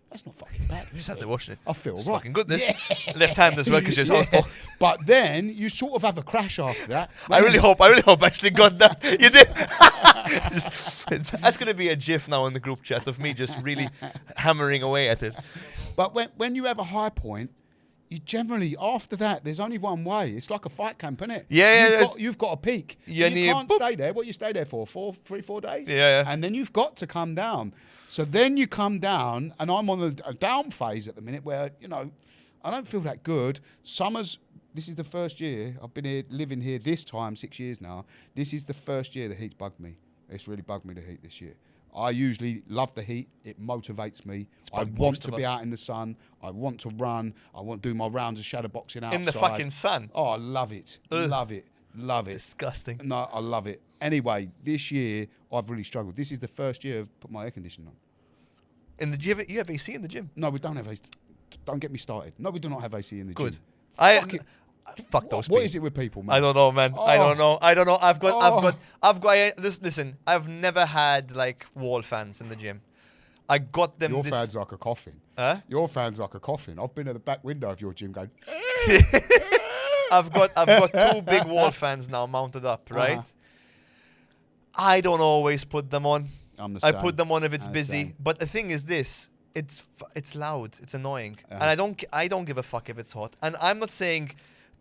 That's not fucking bad. Sat there watching it. I feel it's right. fucking good. This left hand as well because you're. Yeah. But then you sort of have a crash after that. I really hope I actually got that. You did. That's going to be a GIF now in the group chat of me just really hammering away at it. But when you have a high point, you generally, after that, there's only one way. It's like a fight camp, isn't it? Yeah, You've got a peak. Yeah, And you and can't stay there. What you stay there for? 4 days? Yeah. And then you've got to come down. So then you come down, and I'm on a down phase at the minute where, I don't feel that good. This is the first year I've been here, living here this time, 6 years now. This is the first year the heat's bugged me. It's really bugged me, the heat, this year. I usually love the heat. It motivates me. I want to be out in the sun. I want to run. I want to do my rounds of shadow boxing outside. In the fucking sun. Oh, I love it. Ugh. Love it. Disgusting. No, I love it. Anyway, this year I've really struggled. This is the first year I've put my air conditioning on. In the gym, you have AC in the gym? No, we don't have AC. Don't get me started. No, we do not have AC in the Good. gym. Fuck those people. What is it with people, man? I don't know, man. Oh. I don't know. I've got. Listen. I've never had like wall fans in the gym. I got them. Your fan's like a coffin. Huh? Your fan's like a coffin. I've been at the back window of your gym going. I've got 2 big wall fans now mounted up, right? I don't always put them on. I'm the same. I put them on if it's I'm the busy. same. But the thing is this. It's loud. It's annoying. And I don't give a fuck if it's hot. And I'm not saying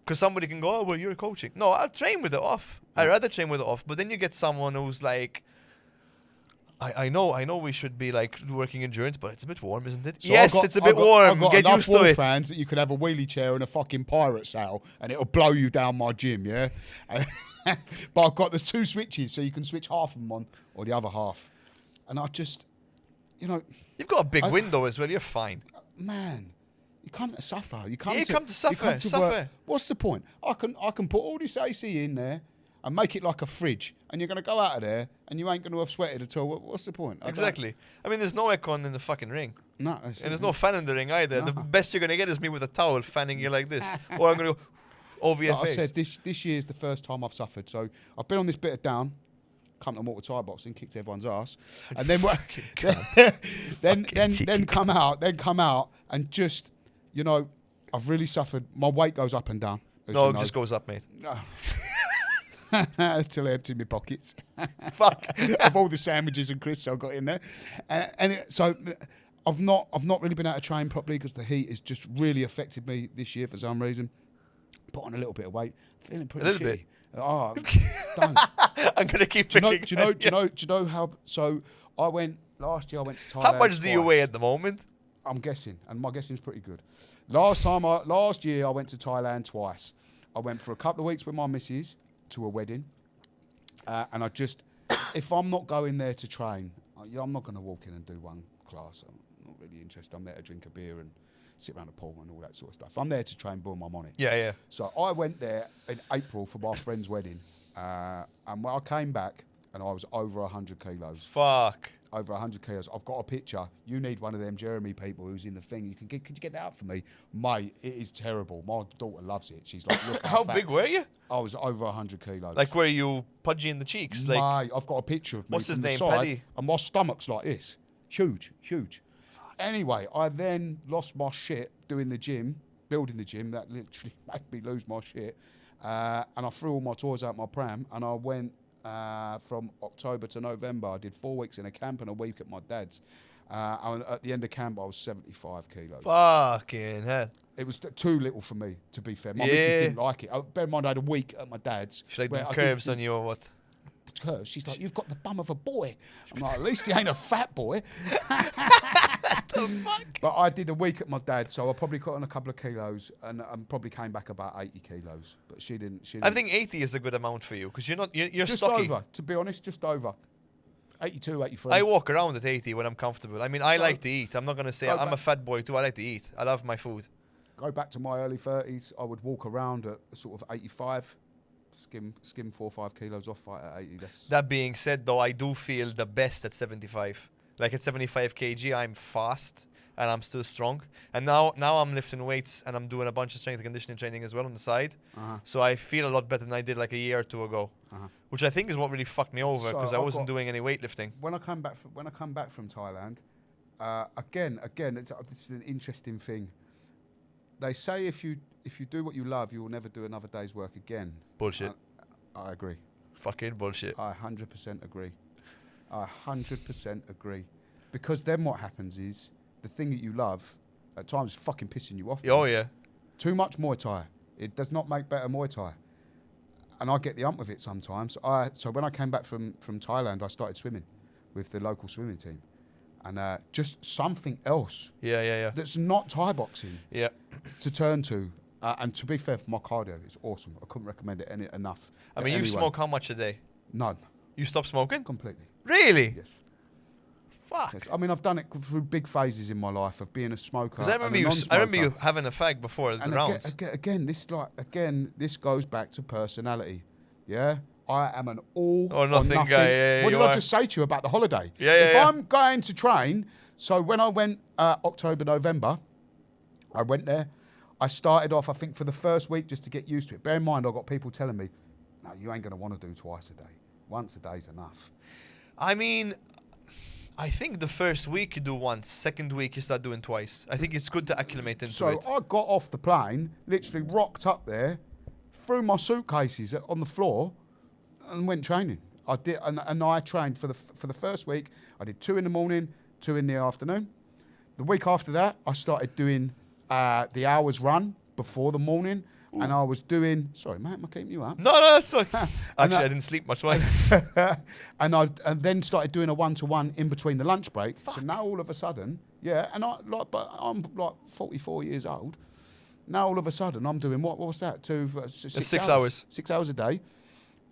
because somebody can go, oh, well, you're coaching. No, I'll train with it off. I'd rather train with it off. But then you get someone who's like, I know we should be like working endurance, but it's a bit warm, isn't it? So yes, it's a bit warm. I've got Get enough used to wall it. fans that you could have a wheelie chair and a fucking pirate sail and it'll blow you down my gym, yeah? But there's 2 switches, so you can switch half of them on or the other half. And I just, You've got a big window as well. You're fine. Man, you come to suffer. You come You to come to suffer, You come to suffer. work. What's the point? I can put all this AC in there and make it like a fridge, and you're going to go out of there and you ain't going to have sweated at all. What's the point? Exactly. I mean, there's no aircon in the fucking ring. No. And there's no fan in the ring either. The best you're going to get is me with a towel fanning you like this. Or I'm going to go over your Like face. I said, this year's the first time I've suffered. So I've been on this bit of down. Come to mortal Thai boxing, kicked everyone's ass, and then then come out, and just I've really suffered. My weight goes up and down. No, it just goes up, mate. Till I empty my pockets. Fuck. Of all the sandwiches and crisps I got in there, so I've not really been able to train properly because the heat has just really affected me this year for some reason. Put on a little bit of weight, feeling pretty A little shitty. bit. Oh, don't. I'm gonna keep Do drinking. you know how? So last year I went to Thailand. How much do you twice. weigh at the moment? I'm guessing, and my guessing is pretty good. Last year I went to Thailand twice. I went for a couple of weeks with my missus to a wedding, and I just, if I'm not going there to train, I'm not going to walk in and do one class. I'm not really interested. I'm there to drink a beer and sit around the pool and all that sort of stuff. I'm there to train, boom, I'm on it. Yeah. So I went there in April for my friend's wedding, and when I came back, and I was over 100 kilos. Fuck. Over 100 kilos. I've got a picture. You need one of them Jeremy people who's in the thing. Could you get that out for me? Mate, it is terrible. My daughter loves it. She's like, look How fat. big were you? I was over 100 kilos. Like, were you pudgy in the cheeks? Like, Mate, I've got a picture of me What's his from the name, side, Paddy? and my stomach's like this. Huge. Anyway, I then lost my shit building the gym. That literally made me lose my shit. And I threw all my toys out my pram, and I went from October to November. I did 4 weeks in a camp and a week at my dad's. And at the end of camp, I was 75 kilos. fucking hell. It was too little for me, to be fair. My Yeah. missus didn't like it. Bear in mind, I had a week at my dad's. Should I where do did curves some on you or what? curves. She's like, you've got the bum of a boy. I'm like, at least he ain't a fat boy. But I did a week at my dad's, so I probably cut on a couple of kilos and probably came back about 80 kilos. But she didn't. I think 80 is a good amount for you because you're just stocky. over, to be honest, just over. 82, 83. I walk around at 80 when I'm comfortable. I mean, I So- like to eat. I'm not going to say Go I'm a back- fat boy too. I like to eat. I love my food. Go back to my early 30s, I would walk around at sort of 85, skim 4 or 5 kilos off fight at 80. That being said, though, I do feel the best at 75. Like at 75 kg, I'm fast and I'm still strong. And now I'm lifting weights and I'm doing a bunch of strength and conditioning training as well on the side. So I feel a lot better than I did like a year or two ago, which I think is what really fucked me over because I wasn't doing any weightlifting. When I come back from Thailand, again, it's an interesting thing. They say if you do what you love, you will never do another day's work again. Bullshit. I agree. Fucking bullshit. I 100% agree. I 100% agree. Because then what happens is the thing that you love at times is fucking pissing you off. Oh, yeah. Too much Muay Thai. It does not make better Muay Thai. And I get the ump with it sometimes. So when I came back from Thailand, I started swimming with the local swimming team. And just something else Yeah. that's not Thai boxing Yeah. to turn to. And to be fair, for my cardio, it's awesome. I couldn't recommend it enough. I mean, you smoke how much a day? None. You stopped smoking? Completely. Really? Yes. Fuck. Yes. I mean, I've done it through big phases in my life of being a smoker. Because I remember you having a fag before the rounds. Again, this goes back to personality. Yeah, I am an all or nothing guy. Yeah, what did I just say to you about the holiday? If I'm going to train, so when I went October, November, I went there. I started off, I think, for the first week just to get used to it. Bear in mind, I got people telling me, "No, you ain't going to want to do twice a day. Once a day's enough." I mean, I think the first week you do once, second week you start doing twice. I think it's good to acclimate into it. So I got off the plane, literally rocked up there, threw my suitcases on the floor, and went training. I did, and I trained for the first week. I did 2 in the morning, 2 in the afternoon. The week after that, I started doing the hours run before the morning. Ooh. And I was doing. Sorry, mate, am I keeping you up? No, that's fine. Actually, I didn't sleep much. And then started doing a 1-to-1 in between the lunch break. Fuck. So now all of a sudden, but I'm like 44 years old. Now all of a sudden I'm doing what was that? 6 hours. 6 hours a day.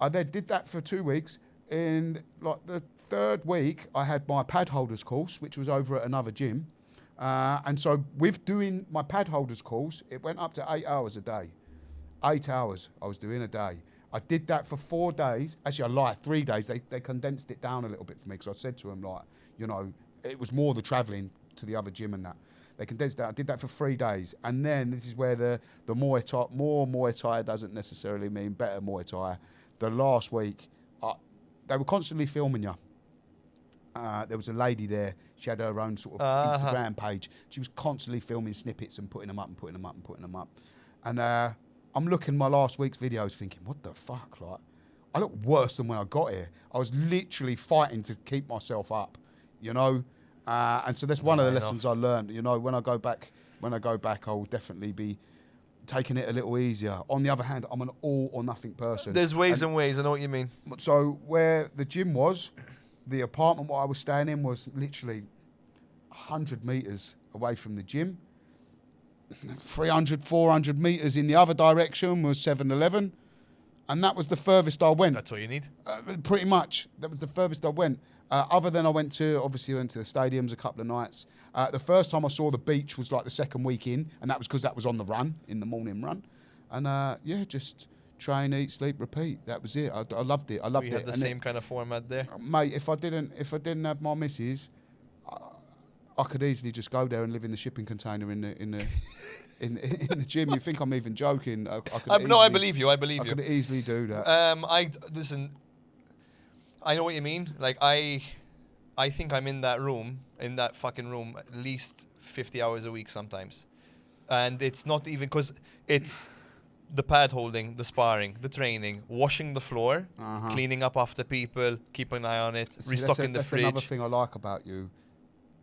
I then did that for 2 weeks. In like the third week, I had my pad holders course, which was over at another gym. And so with doing my pad holders course, it went up to 8 hours a day. 8 hours I was doing a day. I did that for 4 days. Actually, I lied, 3 days. They condensed it down a little bit for me because I said to them, like, it was more the travelling to the other gym and that. They condensed that. I did that for 3 days. And then this is where the Muay Thai, more Muay Thai doesn't necessarily mean better Muay Thai. The last week, they were constantly filming you. There was a lady there. She had her own sort of Instagram page. She was constantly filming snippets and putting them up and putting them up and putting them up. And I'm looking my last week's videos thinking, what the fuck? Like, I look worse than when I got here. I was literally fighting to keep myself up, and so that's one of the lessons I learned. When I go back, I will definitely be taking it a little easier. On the other hand, I'm an all or nothing person. There's ways and ways. I know what you mean. So where the gym was, the apartment what I was staying in was literally 100 metres away from the gym. 300, 400 metres in the other direction was 7-Eleven. And that was the furthest I went. That's all you need? Pretty much. That was the furthest I went. Other than I went to the stadiums a couple of nights. The first time I saw the beach was like the second week in, and that was because that was on the run, in the morning run. And just train, eat, sleep, repeat. That was it. I loved it. We had the same kind of format there. Mate, if I didn't have my missus, I could easily just go there and live in the shipping container in the gym. You think I'm even joking? I believe you. I could easily do that. Listen. I know what you mean. Like I think I'm in that fucking room, at least 50 hours a week sometimes, and it's not even because it's the pad holding, the sparring, the training, washing the floor, cleaning up after people, keeping an eye on it, restocking the fridge. That's another thing I like about you.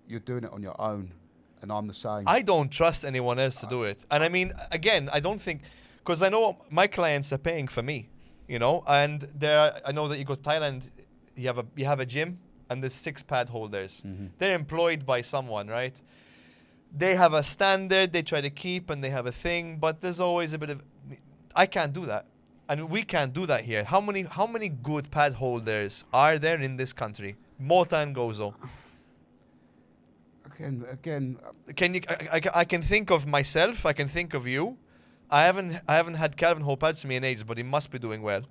You're doing it on your own, and I'm the same. I don't trust anyone else to do it. And I mean, again, I don't think, because I know my clients are paying for me, and I know that you go to Thailand, you have a gym, and there's 6 pad holders. Mm-hmm. They're employed by someone, right? They have a standard they try to keep, and they have a thing, but there's always a bit of, I can't do that. And we can't do that here. How many good pad holders are there in this country? Mota and Gozo. Again. Can you? I can think of myself. I can think of you. I haven't had Calvin hold pads to me in ages, but he must be doing well.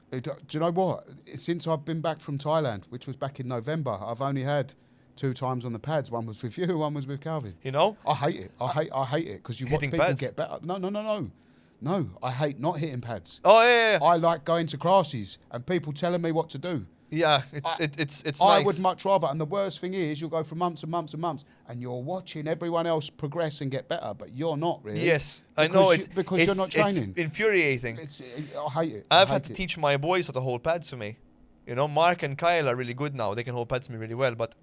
Do you know what? Since I've been back from Thailand, which was back in November, I've only had 2 times on the pads. One was with you, one was with Calvin. I hate it. I hate it because you watch people pads? Get better. No. I hate not hitting pads. Oh yeah. I like going to classes and people telling me what to do. Yeah, it's nice. I would much rather, and the worst thing is you'll go for months and months and months, and you're watching everyone else progress and get better, but you're not really. Yes, I know because you're not training. It's infuriating. I hate it. I've had to teach my boys how to hold pads for me. Mark and Kyle are really good now. They can hold pads for me really well, but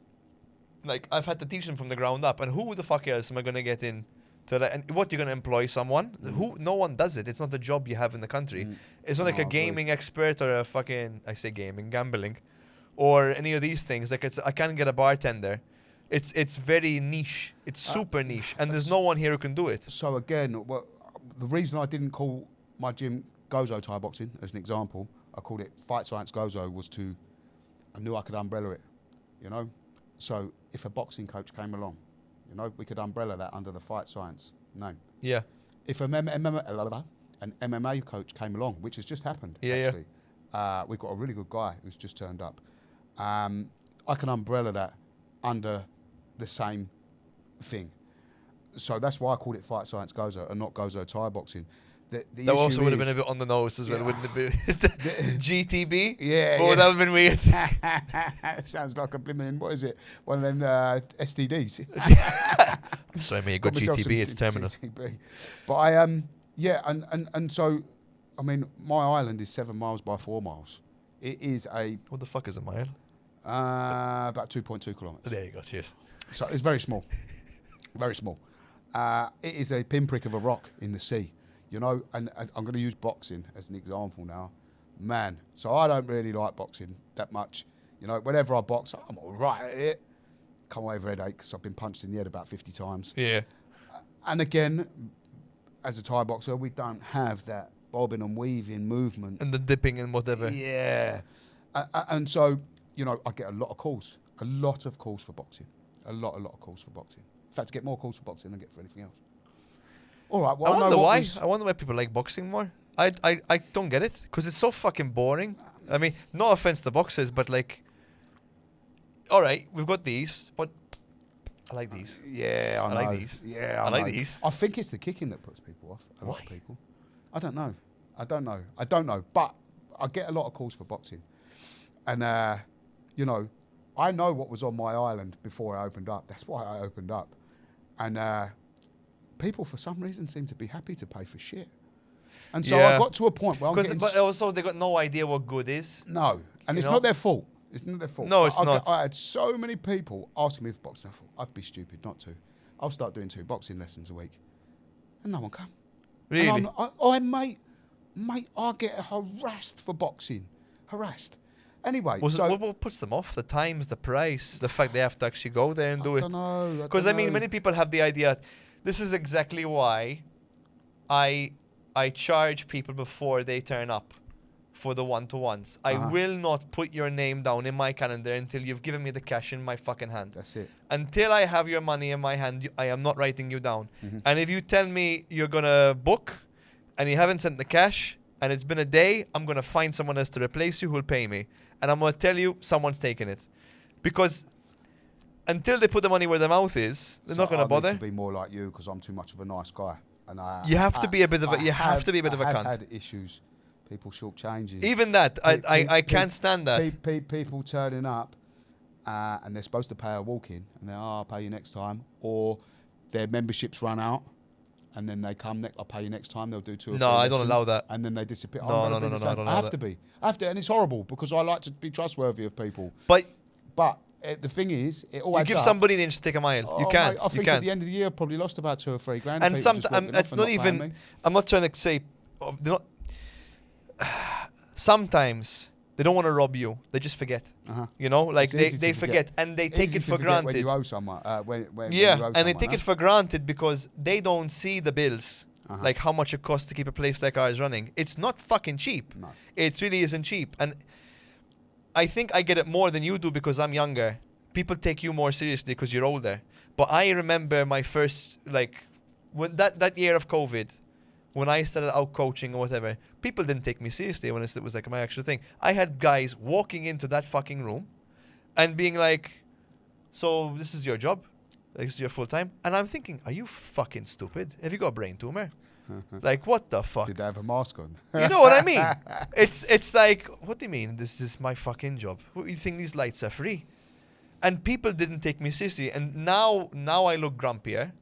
like I've had to teach them from the ground up. And who the fuck else am I gonna get in And what, you're gonna employ someone who no one does it? It's not the job you have in the country. It's not like No, a I agree. gaming expert or a fucking, I say gaming, gambling, or any of these things. Like I can't get a bartender. It's very niche. It's super niche, and there's no one here who can do it. So again, the reason I didn't call my gym Gozo Thai Boxing as an example, I called it Fight Science Gozo, I knew I could umbrella it, you know. So if a boxing coach came along, you know, we could umbrella that under the Fight Science name. Yeah. If an MMA coach came along, which has just happened, actually, we've got a really good guy who's just turned up. I can umbrella that under the same thing. So that's why I called it Fight Science Gozo and not Gozo Thai Boxing. That also would have been a bit on the nose as well, wouldn't it be? GTB? Yeah. Oh, that would have been weird. Sounds like a blimmin', what is it? One of them STDs. I'm sorry, mate, you got GTB, it's terminal. GTB. But and so, I mean, my island is 7 miles by 4 miles. It is What the fuck is a mile? about 2.2 kilometres. There you go, cheers. So it's very small. Very small. It is a pinprick of a rock in the sea, you know, and I'm going to use boxing as an example now. Man, so I don't really like boxing that much. You know, whenever I box, I'm all right at it. Come away with a headache because I've been punched in the head about 50 times. Yeah. And again, as a Thai boxer, we don't have that bobbing and weaving movement. And the dipping and whatever. Yeah. And so, you know, I get a lot of calls for boxing. A lot of calls for boxing. In fact, I get more calls for boxing than I get for anything else. All right. Well, I wonder why. I wonder why people like boxing more. I don't get it because it's so fucking boring. I mean, no offense to boxers, but like, all right, we've got these, but I like these. Yeah, I like know. these. Yeah, I like know. these. I think it's the kicking that puts people off. A lot Why? of people. I don't know. But I get a lot of calls for boxing, and you know, I know what was on my island before I opened up. That's why I opened up, and people for some reason seem to be happy to pay for shit. And so I got to a point where but also they got no idea what good is. No, and it's know? not their fault. It's not their fault. No, it's not. I had so many people asking me for boxing. I thought, I'd be stupid not to. I'll start doing 2 boxing lessons a week. And no one come. Really? Mate, I get harassed for boxing. Harassed. Anyway, what puts them off? The times, the price, the fact they have to actually go there and do it. I don't know. Because I mean, many people have the idea. This is exactly why I charge people before they turn up for the one-to-ones. I will not put your name down in my calendar until you've given me the cash in my fucking hand. That's it. Until I have your money in my hand, I am not writing you down. And if you tell me you're going to book and you haven't sent the cash and it's been a day, I'm going to find someone else to replace you who will pay me. And I'm going to tell you someone's taken it. Because until they put the money where their mouth is, they're not going to bother. I need to be more like you because I'm too much of a nice guy. And you have to be a bit of a cunt. I have had issues. People shortchanging. Even that, I can't stand that. People turning up and they're supposed to pay a walk-in and I'll pay you next time. Or their memberships run out and then they come, I'll pay you next time. They'll do 2 or 3 No, I don't allow that. And then they disappear. No, I don't allow I have to be. I have to, and it's horrible because I like to be trustworthy of people. But the thing is, it all you adds give up. somebody an inch to take a mile. You can't. Mate, I think at the end of the year, I probably lost about 2 or 3 grand. And it's not paying even. me. I'm not trying to say. Sometimes they don't want to rob you. They just forget. You know, like they forget and they take it for granted. When you owe someone, when yeah, you owe and they someone, take it for granted because they don't see the bills. Like how much it costs to keep a place like ours running. It's not fucking cheap. No. It really isn't cheap. And I think I get it more than you do because I'm younger. People take you more seriously because you're older. But I remember my first, when that year of COVID, when I started out coaching or whatever, people didn't take me seriously when it was like my actual thing. I had guys walking into that fucking room and being like, so this is your job? This is your full time? And I'm thinking, are you fucking stupid? Have you got a brain tumor? Like, what the fuck? Did they have a mask on? You know what I mean? It's like, what do you mean? This is my fucking job. What, you think these lights are free? And people didn't take me seriously. And now I look grumpier.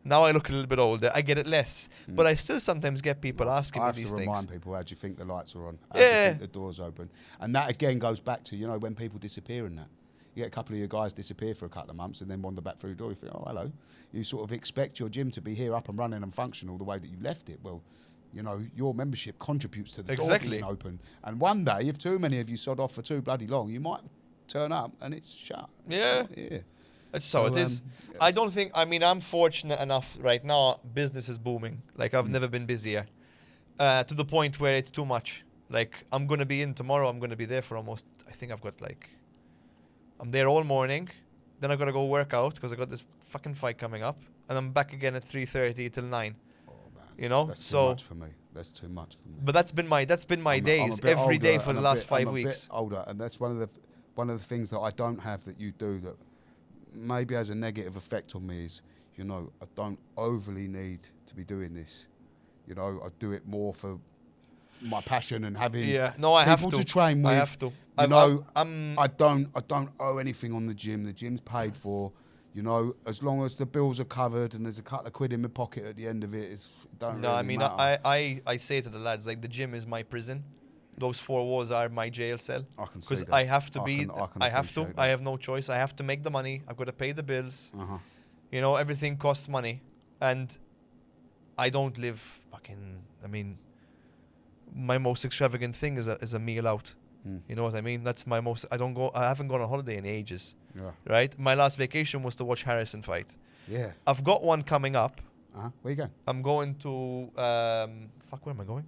Now I look a little bit older. I get it less. But I still sometimes get people asking me these things. I have to remind people, how do you think the lights are on? How Yeah. do you think the door's open? And that again goes back to, when people disappear in that. You get a couple of your guys disappear for a couple of months and then wander back through the door. You think, oh, hello. You sort of expect your gym to be here up and running and functional the way that you left it. Well, you know, your membership contributes to the door being open. And one day, if too many of you sod off for too bloody long, you might turn up and it's shut. Yeah. Yeah. That's how it is. I don't think, I mean, I'm fortunate enough right now, business is booming. Like, I've never been busier. To the point where it's too much. Like, I'm going to be in tomorrow, I'm going to be there for almost, I think I've got like, I'm there all morning. Then I've got to go work out because I got this fucking fight coming up. And I'm back again at 3:30 till 9. Oh, man. You know? That's so too much for me. That's too much for me. But that's been my days, I'm a bit every day older for the and last 5 I'm weeks. A bit older, and that's one of the things that I don't have that you do that maybe has a negative effect on me is, you know, I don't overly need to be doing this. You know, I do it more for my passion and having I have people to train with. I have to. You know, I don't owe anything on the gym. The gym's paid for. You know, as long as the bills are covered and there's a couple of quid in my pocket at the end of it, it don't No, really I mean, matter. I say to the lads, like, the gym is my prison. Those 4 walls are my jail cell. I can see Because that. I have to I have to. I have no choice. I have to make the money. I've got to pay the bills. Uh-huh. You know, everything costs money. And I don't live fucking, I mean, my most extravagant thing is a meal out. You know what I mean? That's my most, I haven't gone on holiday in ages. Yeah. Right? My last vacation was to watch Harrison fight. Yeah. I've got one coming up. Where you going? I'm going to, where am I going?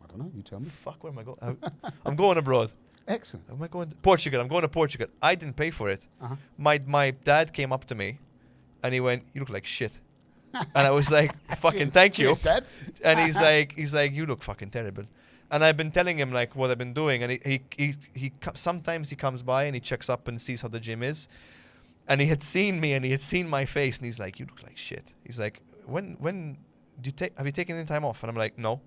I don't know. You tell me. Where am I going? I'm going abroad. Excellent. Am I going to Portugal? I'm going to Portugal. I didn't pay for it. Uh-huh. My dad came up to me and he went, "You look like shit." And I was like, "Fucking thank you." Cheers, Dad. And he's like, "You look fucking terrible." And I've been telling him like what I've been doing, and he sometimes he comes by and he checks up and sees how the gym is, and he had seen me and he had seen my face, and he's like, "You look like shit." He's like, "When do you have you taken any time off?" And I'm like, "No."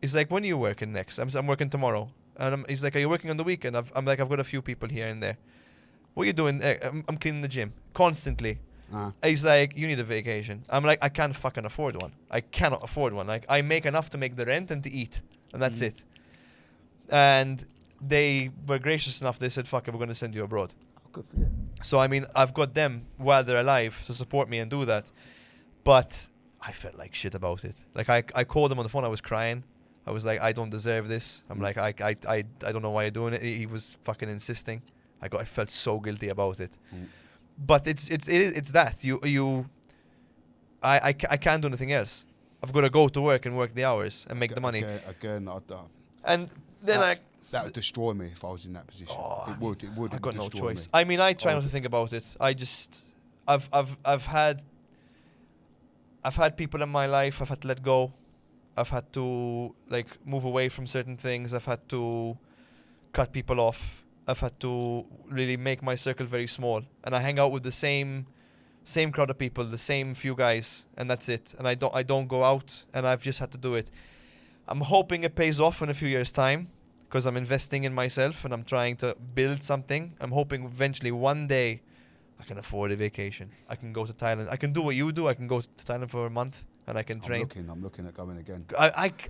He's like, "When are you working next?" I'm working tomorrow. And he's like, "Are you working on the weekend?" I'm like, "I've got a few people here and there." "What are you doing?" I'm cleaning the gym constantly. He's like, "You need a vacation." I'm like, "I can't fucking afford one. I cannot afford one. Like, I make enough to make the rent and to eat. And that's it." And they were gracious enough. They said, "Fuck it, we're going to send you abroad." Oh, good for you. So, I mean, I've got them while they're alive to support me and do that. But I felt like shit about it. Like, I called him on the phone. I was crying. I was like, "I don't deserve this." I'm like, I don't know why you're doing it. He was fucking insisting. I felt so guilty about it. But it's that. I can't do anything else. I've got to go to work and work the hours and make the money. Again, and then that would destroy me if I was in that position. It would. I got no destroy choice. me. I mean, I try not to think about it. I've had people in my life I've had to let go. I've had to like move away from certain things. I've had to cut people off. I've had to really make my circle very small, and I hang out with the same crowd of people, the same few guys, and that's it. And I don't go out, and I've just had to do it. I'm hoping it pays off in a few years' time, because I'm investing in myself and I'm trying to build something. I'm hoping eventually one day I can afford a vacation. I can go to Thailand. I can do what you do. I can go to Thailand for a month and I can train. I'm looking at going again.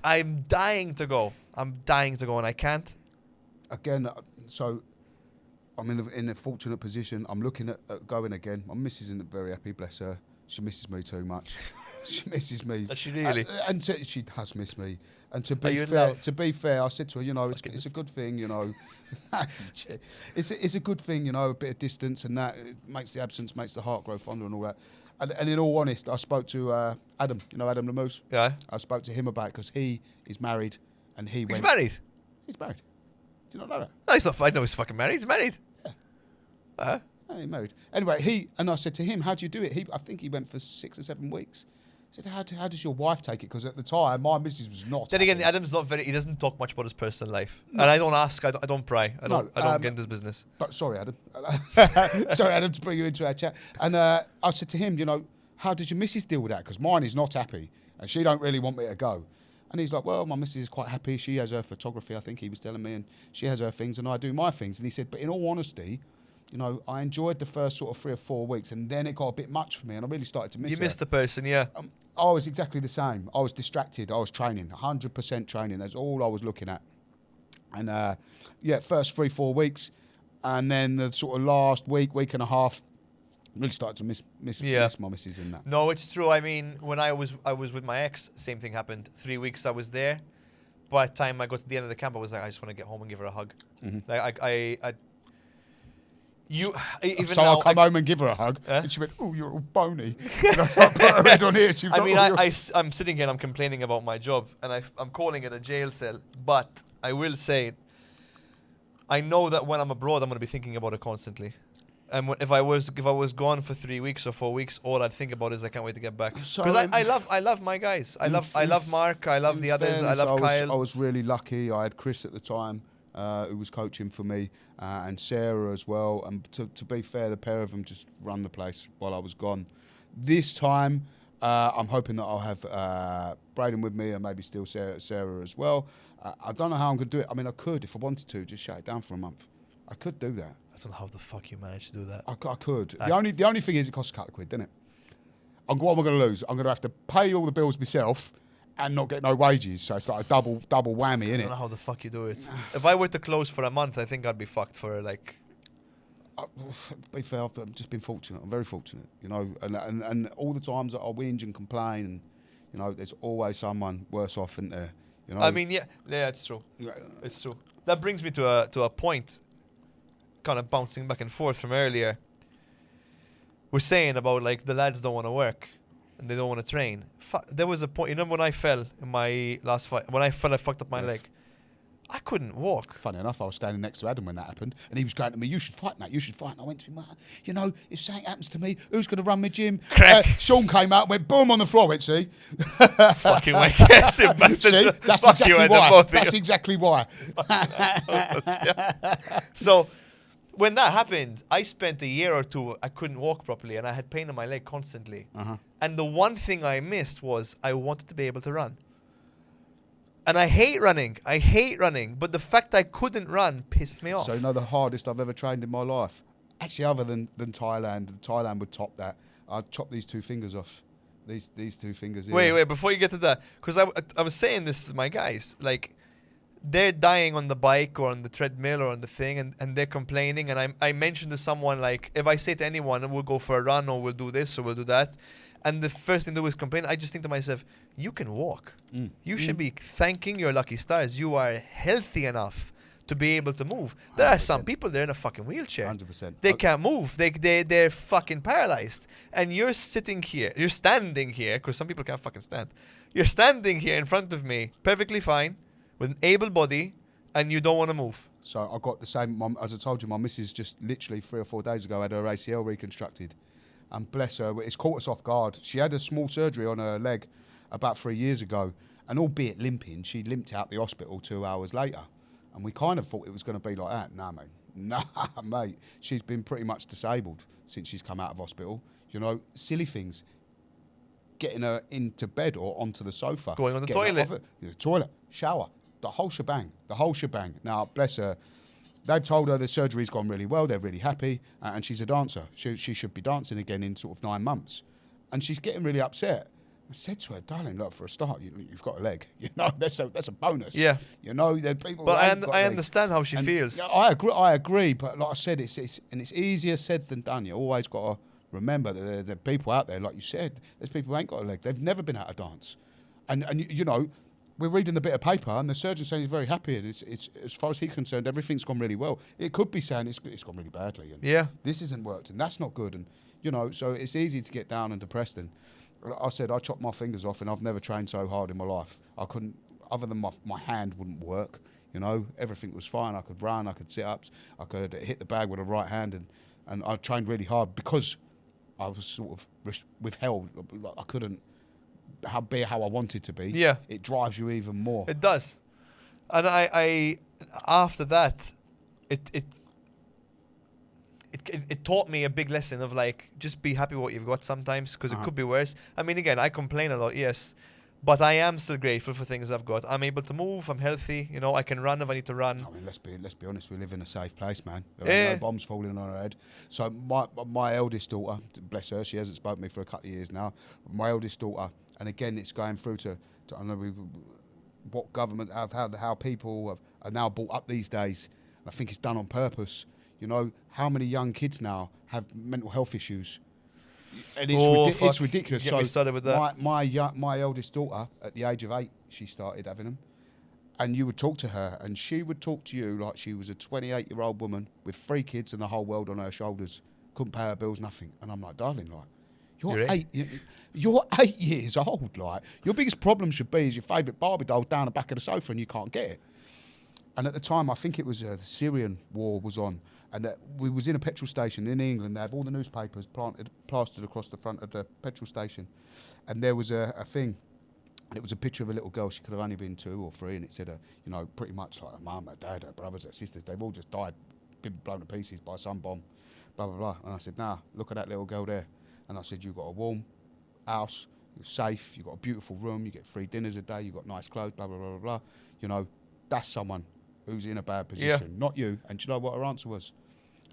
I'm dying to go. And I can't. Again, so I'm in a fortunate position. I'm looking at going again. My missus isn't very happy, bless her. She misses me too much. She misses me. Does she really? She does miss me. And to be fair, I said to her, you know, it's a good thing, you know. it's a good thing, you know, a bit of distance and that it makes the absence, makes the heart grow fonder and all that. And in all honesty, I spoke to Adam, you know, Adam Lamousse. Yeah. I spoke to him about it because he is married and He's married? He's married. Do you not know that? No, he's not. I know he's fucking married. He's married. Yeah. Uh-huh. Yeah, he's married. Anyway, I said to him, how do you do it? I think he went for 6 or 7 weeks. I said, how does your wife take it? Because at the time, my missus was not. Then again, Adam's not he doesn't talk much about his personal life. No. And I don't ask, I don't pry. I don't get into his business. But sorry, Adam. Sorry, Adam, to bring you into our chat. And I said to him, you know, how does your missus deal with that? Because mine is not happy and she don't really want me to go. And he's like, well, my missus is quite happy. She has her photography, I think he was telling me, and she has her things and I do my things. And he said, but in all honesty, you know, I enjoyed the first sort of 3 or 4 weeks and then it got a bit much for me and I really started to miss You her. missed the person, yeah. I was exactly the same. I was distracted. I was training, 100% training. That's all I was looking at. And, first 3-4 weeks, And then the sort of last week and a half, really started to miss my missus in that. No, it's true. I mean, when I was with my ex, same thing happened. 3 weeks I was there. By the time I got to the end of the camp, I was like, I just want to get home and give her a hug. Mm-hmm. Like even so now, I come home and give her a hug, and she went, "Oh, you're all bony." And I put her head on here. She was I like, mean, I'm sitting here and I'm complaining about my job, and I'm calling it a jail cell. But I will say, I know that when I'm abroad, I'm going to be thinking about it constantly. And if I was gone for 3 weeks or 4 weeks, all I'd think about is I can't wait to get back. So, Because I love my guys. I love Mark. I love the others. I love Kyle. I was really lucky. I had Chris at the time, who was coaching for me, and Sarah as well. And to be fair, the pair of them just run the place while I was gone. This time, I'm hoping that I'll have Braden with me and maybe still Sarah as well. I don't know how I'm going to do it. I mean, I could, if I wanted to, just shut it down for a month. I could do that. I don't know how the fuck you managed to do that. I could. The only thing is it costs a couple of quid, doesn't it? And what am I going to lose? I'm going to have to pay all the bills myself and not get no wages. So it's like a double whammy, I innit? don't know how the fuck you do it. If I were to close for a month, I think I'd be fucked for like... To be fair, I've just been fortunate. I'm very fortunate, you know. And all the times that I whinge and complain, and you know, there's always someone worse off, isn't there? You know. I mean, yeah, it's true. It's true. That brings me to a point, kind of bouncing back and forth from earlier. We're saying about like the lads don't want to work and they don't want to train. There was a point, you know, when I fell in my last fight, when I fell, I fucked up my leg. I couldn't walk. Funny enough, I was standing next to Adam when that happened, and he was going to me, "You should fight, mate. You should fight." And I went to him, "You know, if something happens to me, who's going to run my gym?" Sean came out, went boom on the floor. Went, "See, fucking wicked, see, that's exactly why. That's exactly why." So, when that happened, I spent a year or two. I couldn't walk properly, and I had pain in my leg constantly. And the one thing I missed was I wanted to be able to run. And I hate running, but the fact I couldn't run pissed me off. So, you know, the hardest I've ever trained in my life, actually, other than Thailand would top that. I'd chop these two fingers off. These two fingers here. Wait, before you get to that, because I was saying this to my guys, like, they're dying on the bike or on the treadmill or on the thing, and they're complaining, and I mentioned to someone, like, if I say to anyone, we'll go for a run or we'll do this or we'll do that, and the first thing they do is complain, I just think to myself, you can walk. You should be thanking your lucky stars. You are healthy enough to be able to move. There 100%. Are some people, they're in a fucking wheelchair. 100%. They can't move. They're fucking paralyzed. And you're standing here, because some people can't fucking stand. You're standing here in front of me, perfectly fine, with an able body, and you don't want to move. So I got the same, as I told you, my missus just literally 3 or 4 days ago had her ACL reconstructed. And bless her, it's caught us off guard. She had a small surgery on her leg about 3 years ago. And albeit limping, she limped out the hospital 2 hours later. And we kind of thought it was going to be like that. Nah, mate. Nah, mate. She's been pretty much disabled since she's come out of hospital. You know, silly things. Getting her into bed or onto the sofa. Going on the toilet. The toilet, shower, the whole shebang. Now, bless her. They've told her the surgery's gone really well. They're really happy. And she's a dancer. She should be dancing again in sort of 9 months. And she's getting really upset. I said to her, "Darling, look, for a start, you've got a leg. You know, that's a bonus. Yeah. You know, there are people. But I understand how she feels. Yeah, I agree. But like I said, it's easier said than done. You always got to remember that there are people out there, like you said. There's people who ain't got a leg. They've never been able to dance. And you know, we're reading the bit of paper, and the surgeon saying he's very happy, and it's as far as he's concerned, everything's gone really well. It could be saying it's gone really badly, and this isn't worked, and that's not good, and you know, so it's easy to get down and depressed. And I said I chopped my fingers off, and I've never trained so hard in my life. I couldn't, other than my hand wouldn't work. You know, everything was fine. I could run, I could sit ups, I could hit the bag with the right hand, and I trained really hard because I was sort of withheld. I couldn't be how I wanted to be. Yeah. It drives you even more. It does. And I after that, it taught me a big lesson of like, just be happy with what you've got sometimes, because it could be worse. I mean, again, I complain a lot, yes, but I am still grateful for things I've got. I'm able to move, I'm healthy, you know, I can run if I need to run. I mean, let's be honest, we live in a safe place, man. There ain't no bombs falling on our head. So my eldest daughter, bless her, she hasn't spoken to me for a couple of years now, my eldest daughter, and again, it's going through to I know what government, how people are now brought up these days. I think it's done on purpose. You know, how many young kids now have mental health issues? And it's, fuck. it's ridiculous. Get me started with that. My eldest daughter, at the age of 8, she started having them. And you would talk to her, and she would talk to you like she was a 28-year-old woman with 3 kids and the whole world on her shoulders. Couldn't pay her bills, nothing. And I'm like, darling, like, you're 8 years old. Like, your biggest problem should be is your favourite Barbie doll down the back of the sofa and you can't get it. And at the time, I think it was the Syrian war was on, and that we was in a petrol station in England. They have all the newspapers plastered across the front of the petrol station, and there was a thing. And it was a picture of a little girl. She could have only been 2 or 3, and it said, you know, pretty much like her mum, her dad, her brothers, her sisters. They've all just died, been blown to pieces by some bomb, blah, blah, blah. And I said, nah, look at that little girl there. And I said, you've got a warm house, you're safe, you've got a beautiful room, you get 3 dinners a day, you've got nice clothes, blah, blah, blah, blah, blah. You know, that's someone who's in a bad position, not you. And do you know what her answer was?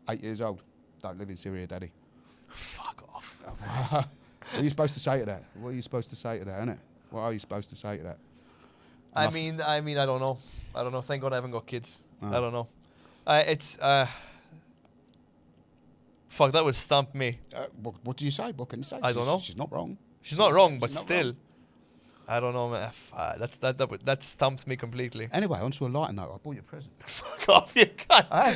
8 years old. Don't live in Syria, Daddy. Fuck off. What are you supposed to say to that? What are you supposed to say to that, innit? What are you supposed to say to that? I mean, I don't know. I don't know. Thank God I haven't got kids. I don't know. Fuck, that would stump me. What do you say? What can you say? I don't know. She's not wrong. She's not wrong, but not still. wrong. I don't know, man. That stumped me completely. Anyway, on to a lighter note. I bought you a present. Fuck off, you cunt. I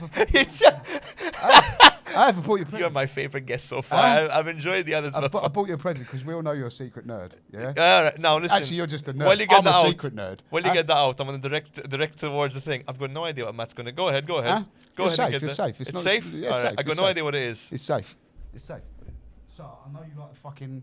haven't bought you a present. You're my favourite guest so far. I've enjoyed the others. I bought you a present because we all know you're a secret nerd. Yeah. All right, now listen. Actually, you're just a nerd. While you get I'm that a out, secret nerd. While you get that out, I'm gonna direct towards the thing. I've got no idea what Matt's gonna. Go ahead. Go ahead. You're And safe. get You're that. safe. It's not- safe. Yeah, All right, safe. I got You're no safe. idea what it is. It's safe. It's safe. So I know you like the fucking.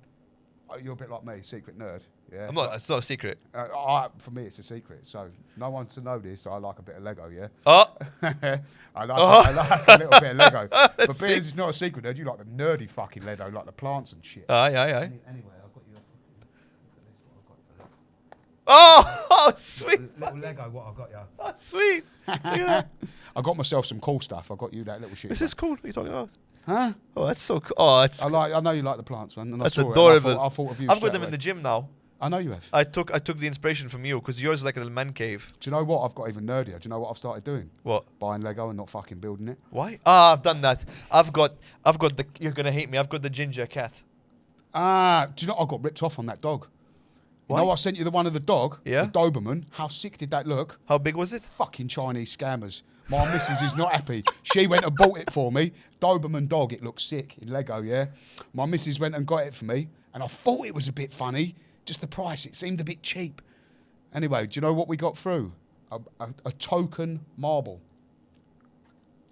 You're a bit like me, secret nerd. Yeah. I'm not. It's not a secret. For me, it's a secret. So no one to know this. I like a bit of Lego. Yeah. Oh. I like a little bit of Lego. But being sick. it's not a secret nerd, you like the nerdy fucking Lego, like the plants and shit. Aye. Anyway, I've got you. Oh, sweet. Little Lego, what I've got you. Oh, sweet. Look at that. I got myself some cool stuff. I got you that little shit. This is cool. What are you talking about? Huh? Oh, that's so cool. Oh, that's I know you like the plants, man. And that's I saw adorable. It, and I thought of you. I've got straight them in away. the gym now. I know you have. I took the inspiration from you because yours is like a little man cave. Do you know what? I've got even nerdier. Do you know what I've started doing? What? Buying Lego and not fucking building it. Why? Ah, I've done that. I've got the. You're gonna hate me. I've got the ginger cat. Do you know I got ripped off on that dog? Why? You know I sent you the one of the dog? Yeah. The Doberman. How sick did that look? How big was it? Fucking Chinese scammers. My missus is not happy. She went and bought it for me. Doberman dog. It looks sick in Lego, yeah? My missus went and got it for me. And I thought it was a bit funny. Just the price. It seemed a bit cheap. Anyway, do you know what we got through? A token marble.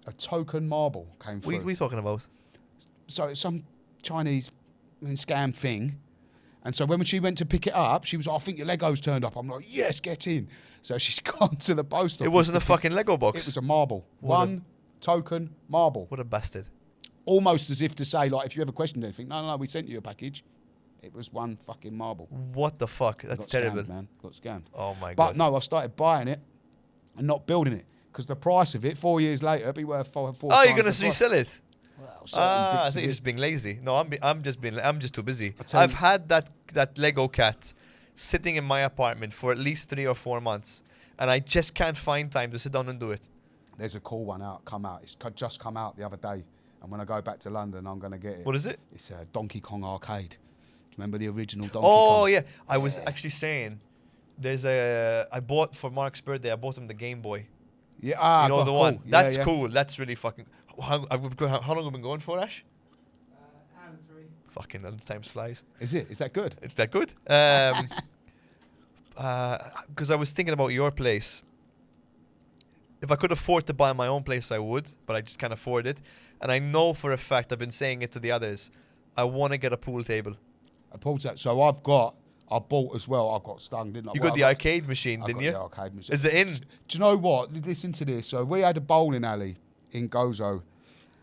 A token marble came through. What are you talking about? So it's some Chinese scam thing. And so when she went to pick it up, she was like, I think your Lego's turned up. I'm like, yes, get in. So she's gone to the post office. It wasn't a fucking Lego box. It was a marble. One token marble. What a bastard. Almost as if to say, like, if you ever questioned anything, no, we sent you a package. It was one fucking marble. What the fuck? That's terrible. Scammed, man. Got scammed. Oh my god. But no, I started buying it and not building it. Because the price of it, 4 years later, it'd be worth four Oh, times you're gonna the price. resell it? Well, I think you're just being lazy. No, I'm just too busy. tell I've you- had that Lego cat sitting in my apartment for at least 3 or 4 months, and I just can't find time to sit down and do it. There's a cool one come out. It's just come out the other day. And when I go back to London, I'm going to get it. What is it? It's a Donkey Kong arcade. Do you remember the original Donkey Kong? Oh yeah, I was actually saying, I bought for Mark's birthday. I bought him the Game Boy. Yeah, You know the cool. one. Yeah, That's yeah. cool. That's really fucking. How long have we been going for, Ash? Hour and 3. Fucking hell, time flies. Is it? Is that good? It's that good. Because I was thinking about your place. If I could afford to buy my own place, I would, but I just can't afford it. And I know for a fact, I've been saying it to the others, I want to get a pool table. I pulled that. So I bought as well. I got stung, didn't I? You Well, got the arcade machine, I didn't got you? the arcade machine. Is it in? Do you know what? Listen to this. So we had a bowling alley in Gozo.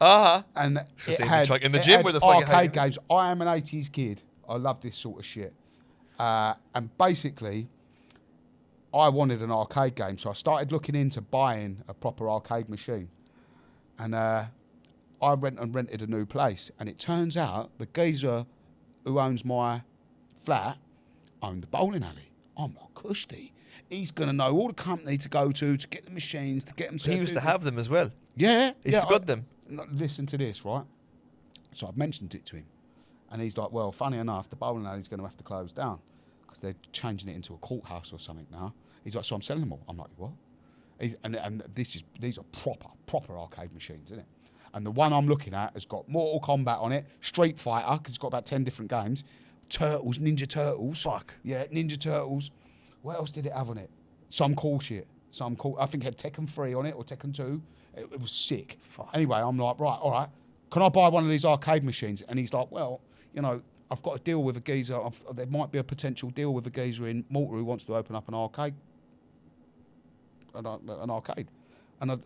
Uh-huh. And So it say in the had, truck- in the it gym had where the fucking arcade hiding- games. I am an 80s kid. I love this sort of shit. And basically, I wanted an arcade game, so I started looking into buying a proper arcade machine. And I rented a new place. And it turns out the geezer who owns my flat owned the bowling alley. I'm like, cushy. He's going to know all the company to go to get the machines, to get them. He used to have them as well. Yeah. He's yeah, got them. listen to this, right? So I've mentioned it to him. And he's like, well, funny enough, the bowling alley's going to have to close down because they're changing it into a courthouse or something now. He's like, so I'm selling them all. I'm like, what? And these are proper arcade machines, isn't it? And the one I'm looking at has got Mortal Kombat on it, Street Fighter, because it's got about 10 different games, Turtles, Ninja Turtles. Fuck. Yeah, Ninja Turtles. What else did it have on it? Some cool shit. I think it had Tekken 3 on it or Tekken 2. It was sick. Fuck. Anyway, I'm like, right, all right. Can I buy one of these arcade machines? And he's like, well, you know, I've got a deal with a geezer. There might be a potential deal with a geezer in Malta who wants to open up an arcade. And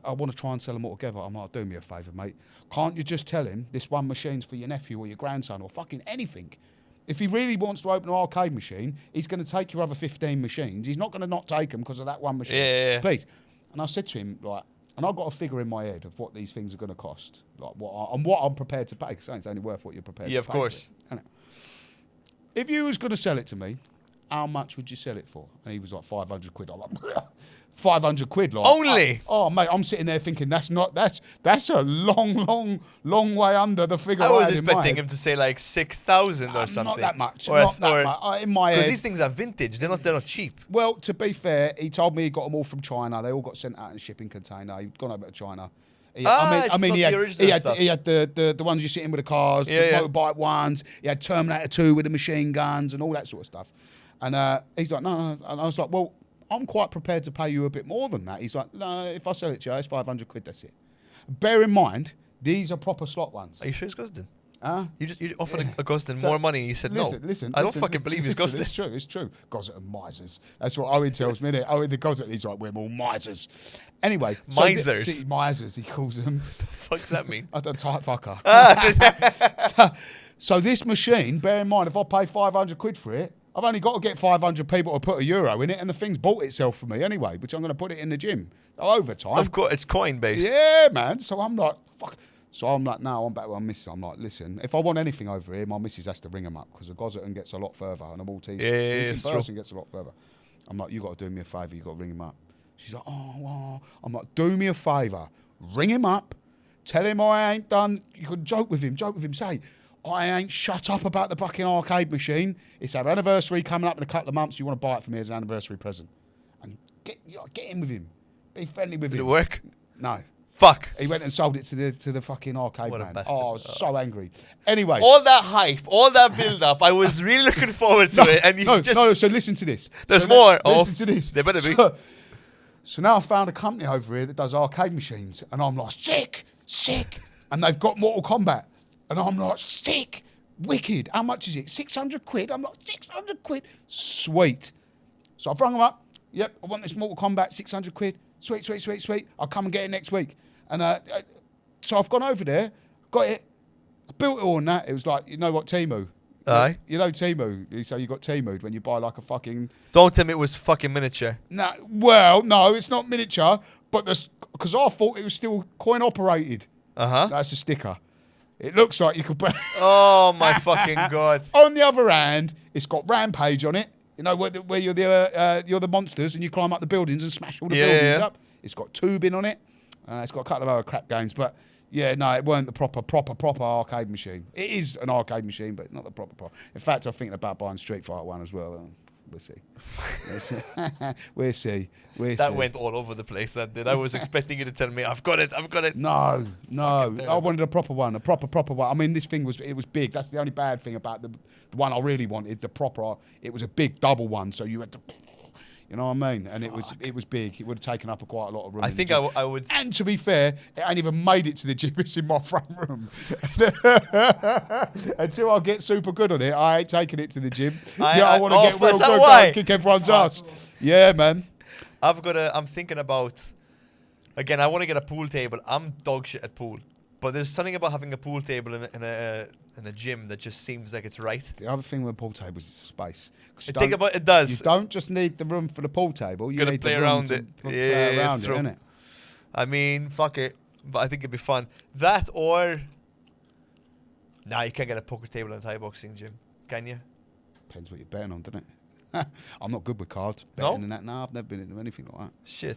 I want to try and sell them all together. I'm like, do me a favour, mate. Can't you just tell him this one machine's for your nephew or your grandson or fucking anything? If he really wants to open an arcade machine, he's going to take your other 15 machines. He's not going to not take them because of that one machine. Yeah. Please. And I said to him, like, and I've got a figure in my head of what these things are going to cost, like what I'm prepared to pay, because it's only worth what you're prepared to pay. Yeah, of course. For it, innit? If you was going to sell it to me, how much would you sell it for? And he was like, 500 quid. I'm like, 500 quid, like Only? oh mate, I'm sitting there thinking that's a long way under the figure. I was had in my expecting head. him to say like 6,000 or something. Not that much. Or Not that much. In my Because head. these things are vintage. They're not cheap. Well, to be fair, he told me he got them all from China. They all got sent out in a shipping container. He'd gone over to China. It's not the original stuff. He had the ones you sit in with the cars, the motorbike ones. He had Terminator 2 with the machine guns and all that sort of stuff. And he's like, no. And I was like, well, I'm quite prepared to pay you a bit more than that. He's like, no, if I sell it to you, it's 500 quid, that's it. Bear in mind, these are proper slot ones. Are you sure it's Gusden? Huh? You offered a Gusden more money and he said no. Listen, I don't fucking believe he's Gusden. It's true. Gosset and misers. That's what Owen tells me. Owen the Gosset, he's like, we're all misers. Anyway. Misers? Misers, he calls them. The fuck does that mean? I don't type fucker. so this machine, bear in mind, if I pay 500 quid for it, I've only got to get 500 people to put €1 in it, and the thing's bought itself for me anyway, which I'm going to put it in the gym over time. Of course, it's coin-based. Yeah, man. So I'm like, fuck. So I'm like, no, I'm back with my missus. I'm like, listen, if I want anything over here, my missus has to ring them up because the Gosserton gets a lot further and the Maltese person gets a lot further. I'm like, you got to do me a favour. You got to ring him up. She's like, oh, well. I'm like, do me a favour. Ring him up. Tell him I ain't done. You could joke with him. Say, I ain't shut up about the fucking arcade machine. It's our anniversary coming up in a couple of months. You want to buy it for me as an anniversary present. And get in with him. Be friendly with him. Did it work? No. Fuck. He went and sold it to the fucking arcade What a man. bastard. Oh, I was so angry. Anyway. All that hype, all that build-up, I was really looking forward to it. And you just... so listen to this. There's more. Listen to this. There better be. So now I found a company over here that does arcade machines. And I'm like, sick. And they've got Mortal Kombat. And I'm like, sick. Wicked. How much is it? 600 quid? I'm like, 600 quid? Sweet. So I've rung them up. Yep, I want this Mortal Kombat, 600 quid. Sweet. I'll come and get it next week. And so I've gone over there, got it, I built it all on that. It was like, you know what, Temu? Aye. You know Temu? So you got Temu when you buy like a fucking... Don't tell me it was fucking miniature. Nah, well, no, it's not miniature, but because I thought it was still coin operated. Uh-huh. That's a sticker. It looks like you could... Oh, my fucking God. On the other hand, it's got Rampage on it. You know, where you're the monsters and you climb up the buildings and smash all the buildings up. It's got tubing on it. It's got a couple of other crap games. But, yeah, no, it weren't the proper arcade machine. It is an arcade machine, but it's not the proper. In fact, I'm thinking about buying Street Fighter 1 as well. We'll see. We'll see. That went all over the place, that did. I was expecting you to tell me, I've got it. No. I wanted a proper one, a proper one. I mean, this thing was big. That's the only bad thing about the one I really wanted, the proper. It was a big double one, so you had to... You know what I mean? And it was big. It would have taken up quite a lot of room. I think I would... And to be fair, it ain't even made it to the gym. It's in my front room. Until I get super good on it, I ain't taking it to the gym. I want to get real good and kick everyone's ass. Yeah, man. I'm thinking about... Again, I want to get a pool table. I'm dog shit at pool. But there's something about having a pool table in a gym that just seems like it's right. The other thing with pool tables is the space. It does. You don't just need the room for the pool table. You need play the room around to it. play around it, innit? I mean, fuck it. But I think it'd be fun. That or... Nah, you can't get a poker table in a Thai boxing gym. Can you? Depends what you're betting on, doesn't it? I'm not good with cards. No? Betting and that. No, I've never been into anything like that. Shit.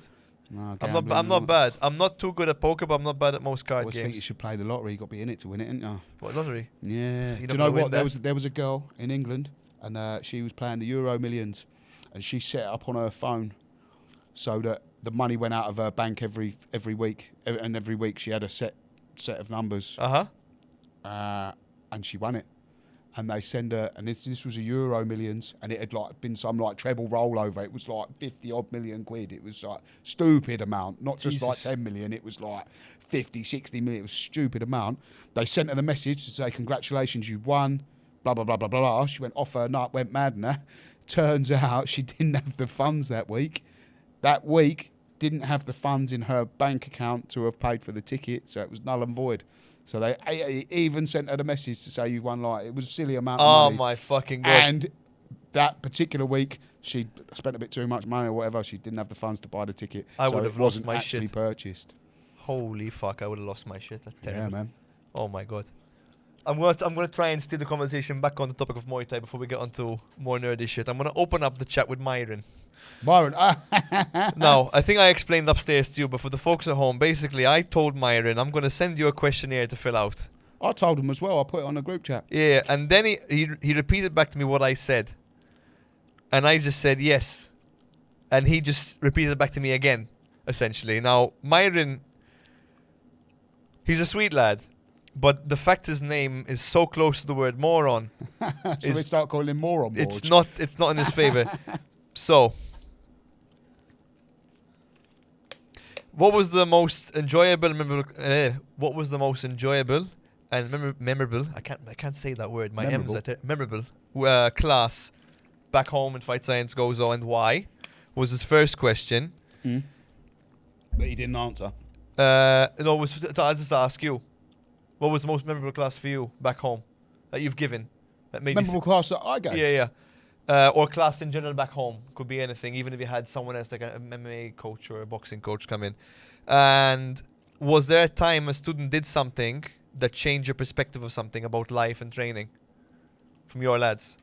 No, I'm not bad. I'm not too good at poker, but I'm not bad at most I card always think you games. should play the lottery. You got to be in it to win it, ain't you? What lottery? Yeah. You're Do not you know gonna win what? that. There was a girl in England, and she was playing the Euro Millions, and she set it up on her phone so that the money went out of her bank every week, and every week she had a set of numbers, and she won it. And they send her, and this was a Euro Millions, and it had like been some like treble rollover. It was like 50 odd million quid. It was like stupid amount, not just like Jesus. 10 million. It was like 50, 60 million. It was a stupid amount. They sent her the message to say, congratulations, you won, blah, blah, blah, blah, blah. She went off her nut, went mad and that. Turns out she didn't have the funds that week. That week, didn't have the funds in her bank account to have paid for the ticket, so it was null and void. So they even sent her the message to say you won, like, it was a silly amount of money. Oh my fucking god! And that particular week, she spent a bit too much money or whatever. She didn't have the funds to buy the ticket. I so would it have lost wasn't my actually shit. purchased. Holy fuck! I would have lost my shit. That's terrible. Yeah, man. Oh my god. I'm gonna try and steer the conversation back on the topic of Muay Thai before we get onto more nerdy shit. I'm gonna open up the chat with Myron. Byron, Now, I think I explained upstairs to you, but for the folks at home, basically, I told Myron I'm gonna send you a questionnaire to fill out. I told him as well. I put it on a group chat. Yeah, and then he repeated back to me what I said, and I just said yes, and he just repeated back to me again, essentially. Now, Myron, he's a sweet lad, but the fact his name is so close to the word moron, So we start calling him moron. it's not in his favor. So, what was the most enjoyable, and memorable? I can't say that word. My M's are memorable. Class back home in Fight Science Gozo, and why? Was his first question. But he didn't answer. No, it was to just ask you. What was the most memorable class for you back home that you've given? That made Memorable class that I gave? Yeah. Or class in general back home. Could be anything, even if you had someone else like an MMA coach or a boxing coach come in. And was there a time a student did something that changed your perspective of something about life and training from your lads?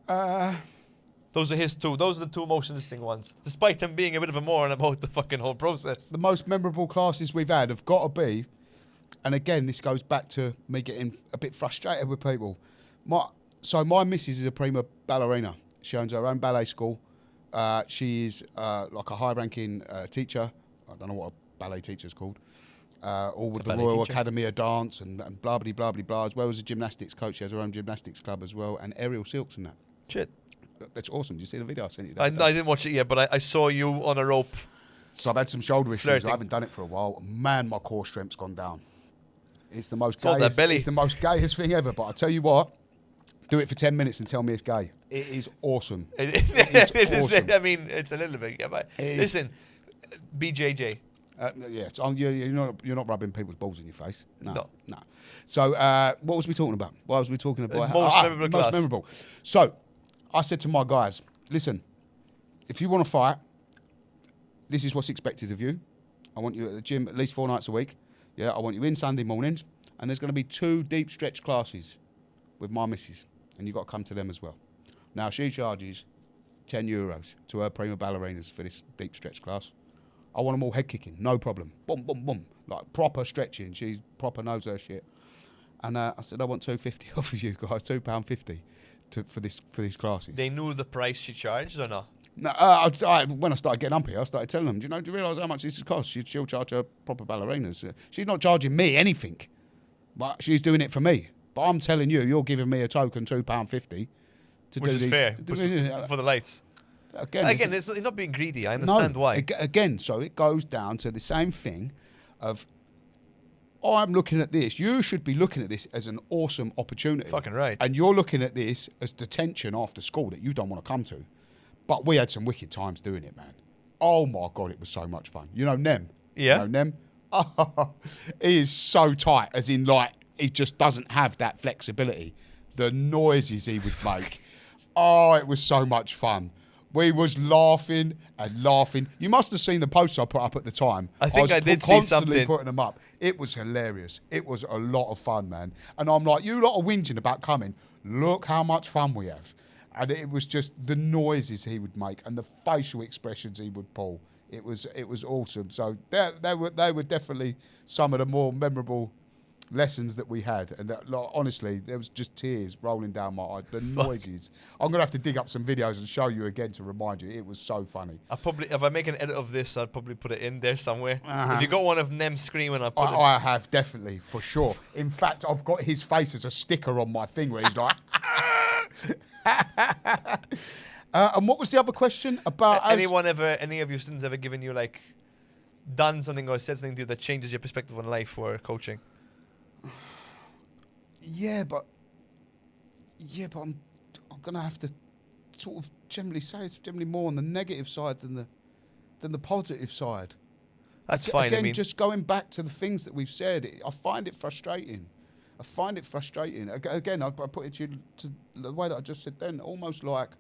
Those are his two. Those are the two most interesting ones. Despite him being a bit of a moron about the fucking whole process. The most memorable classes we've had have got to be, and again, this goes back to me getting a bit frustrated with people. My missus is a prima ballerina. She owns her own ballet school. She is like a high-ranking teacher. I don't know what a ballet teacher's called. All with the Royal Academy of Dance and blah, blah, blah, blah, blah, as well as a gymnastics coach. She has her own gymnastics club as well, and aerial silks and that. Shit. That's awesome. Did you see the video I sent you? I didn't watch it yet, but I saw you on a rope. So I've had some shoulder issues. Flirting. I haven't done it for a while. Man, my core strength's gone down. It's the most all that gayest, belly. it's the most gayest thing ever. But I tell you what, do it for 10 minutes and tell me it's gay. It is awesome. It is awesome. I mean, it's a little bit. Yeah, but listen, BJJ. Yeah, you're not rubbing people's balls in your face. No. No. So what was we talking about? What was we talking about? Most memorable class. Most memorable. So I said to my guys, listen, if you want to fight, this is what's expected of you. I want you at the gym at least 4 nights a week. Yeah, I want you in Sunday mornings, and there's going to be 2 deep stretch classes with my missus, and you've got to come to them as well. Now, she charges €10 to her prima ballerinas for this deep stretch class. I want them all head kicking, no problem. Boom, boom, boom. Like proper stretching. She proper knows her shit. And I said, I want $2.50 off of you guys, £2.50 for these classes. They knew the price she charged or not? No, when I started getting up here, I started telling them, do you realise how much this costs? She'll charge her proper ballerinas. She's not charging me anything, but she's doing it for me. But I'm telling you, you're giving me a token £2.50 to Which do is these. fair for the lights. Again, it's not being greedy. I understand why. Again, so it goes down to the same thing of, I'm looking at this. You should be looking at this as an awesome opportunity. Fucking right. And you're looking at this as detention after school that you don't want to come to. But we had some wicked times doing it, man. Oh, my God, it was so much fun. You know Nem? Yeah. You know Nem? Oh, he is so tight, as in, like, he just doesn't have that flexibility. The noises he would make. Oh, it was so much fun. We was laughing and laughing. You must have seen the posts I put up at the time. I think I did see constantly something. putting them up. It was hilarious. It was a lot of fun, man. And I'm like, you lot are whinging about coming. Look how much fun we have. And it was just the noises he would make and the facial expressions he would pull. It was awesome. So they were definitely some of the more memorable lessons that we had, and that, like, honestly, there was just tears rolling down my eyes. The noises. I'm gonna have to dig up some videos and show you again to remind you. It was so funny. If I make an edit of this, I'll probably put it in there somewhere. If you got one of them screaming, I'll put it. I have, definitely, for sure. In fact, I've got his face as a sticker on my thing where he's like. And what was the other question about? Any of your students ever given you, like, done something or said something to you that changes your perspective on life or coaching? Yeah, but I'm gonna have to sort of generally say it's generally more on the negative side than the positive side. That's fine. Again, I mean, just going back to the things that we've said, I find it frustrating. Again, I put it to the way that I just said then, almost like,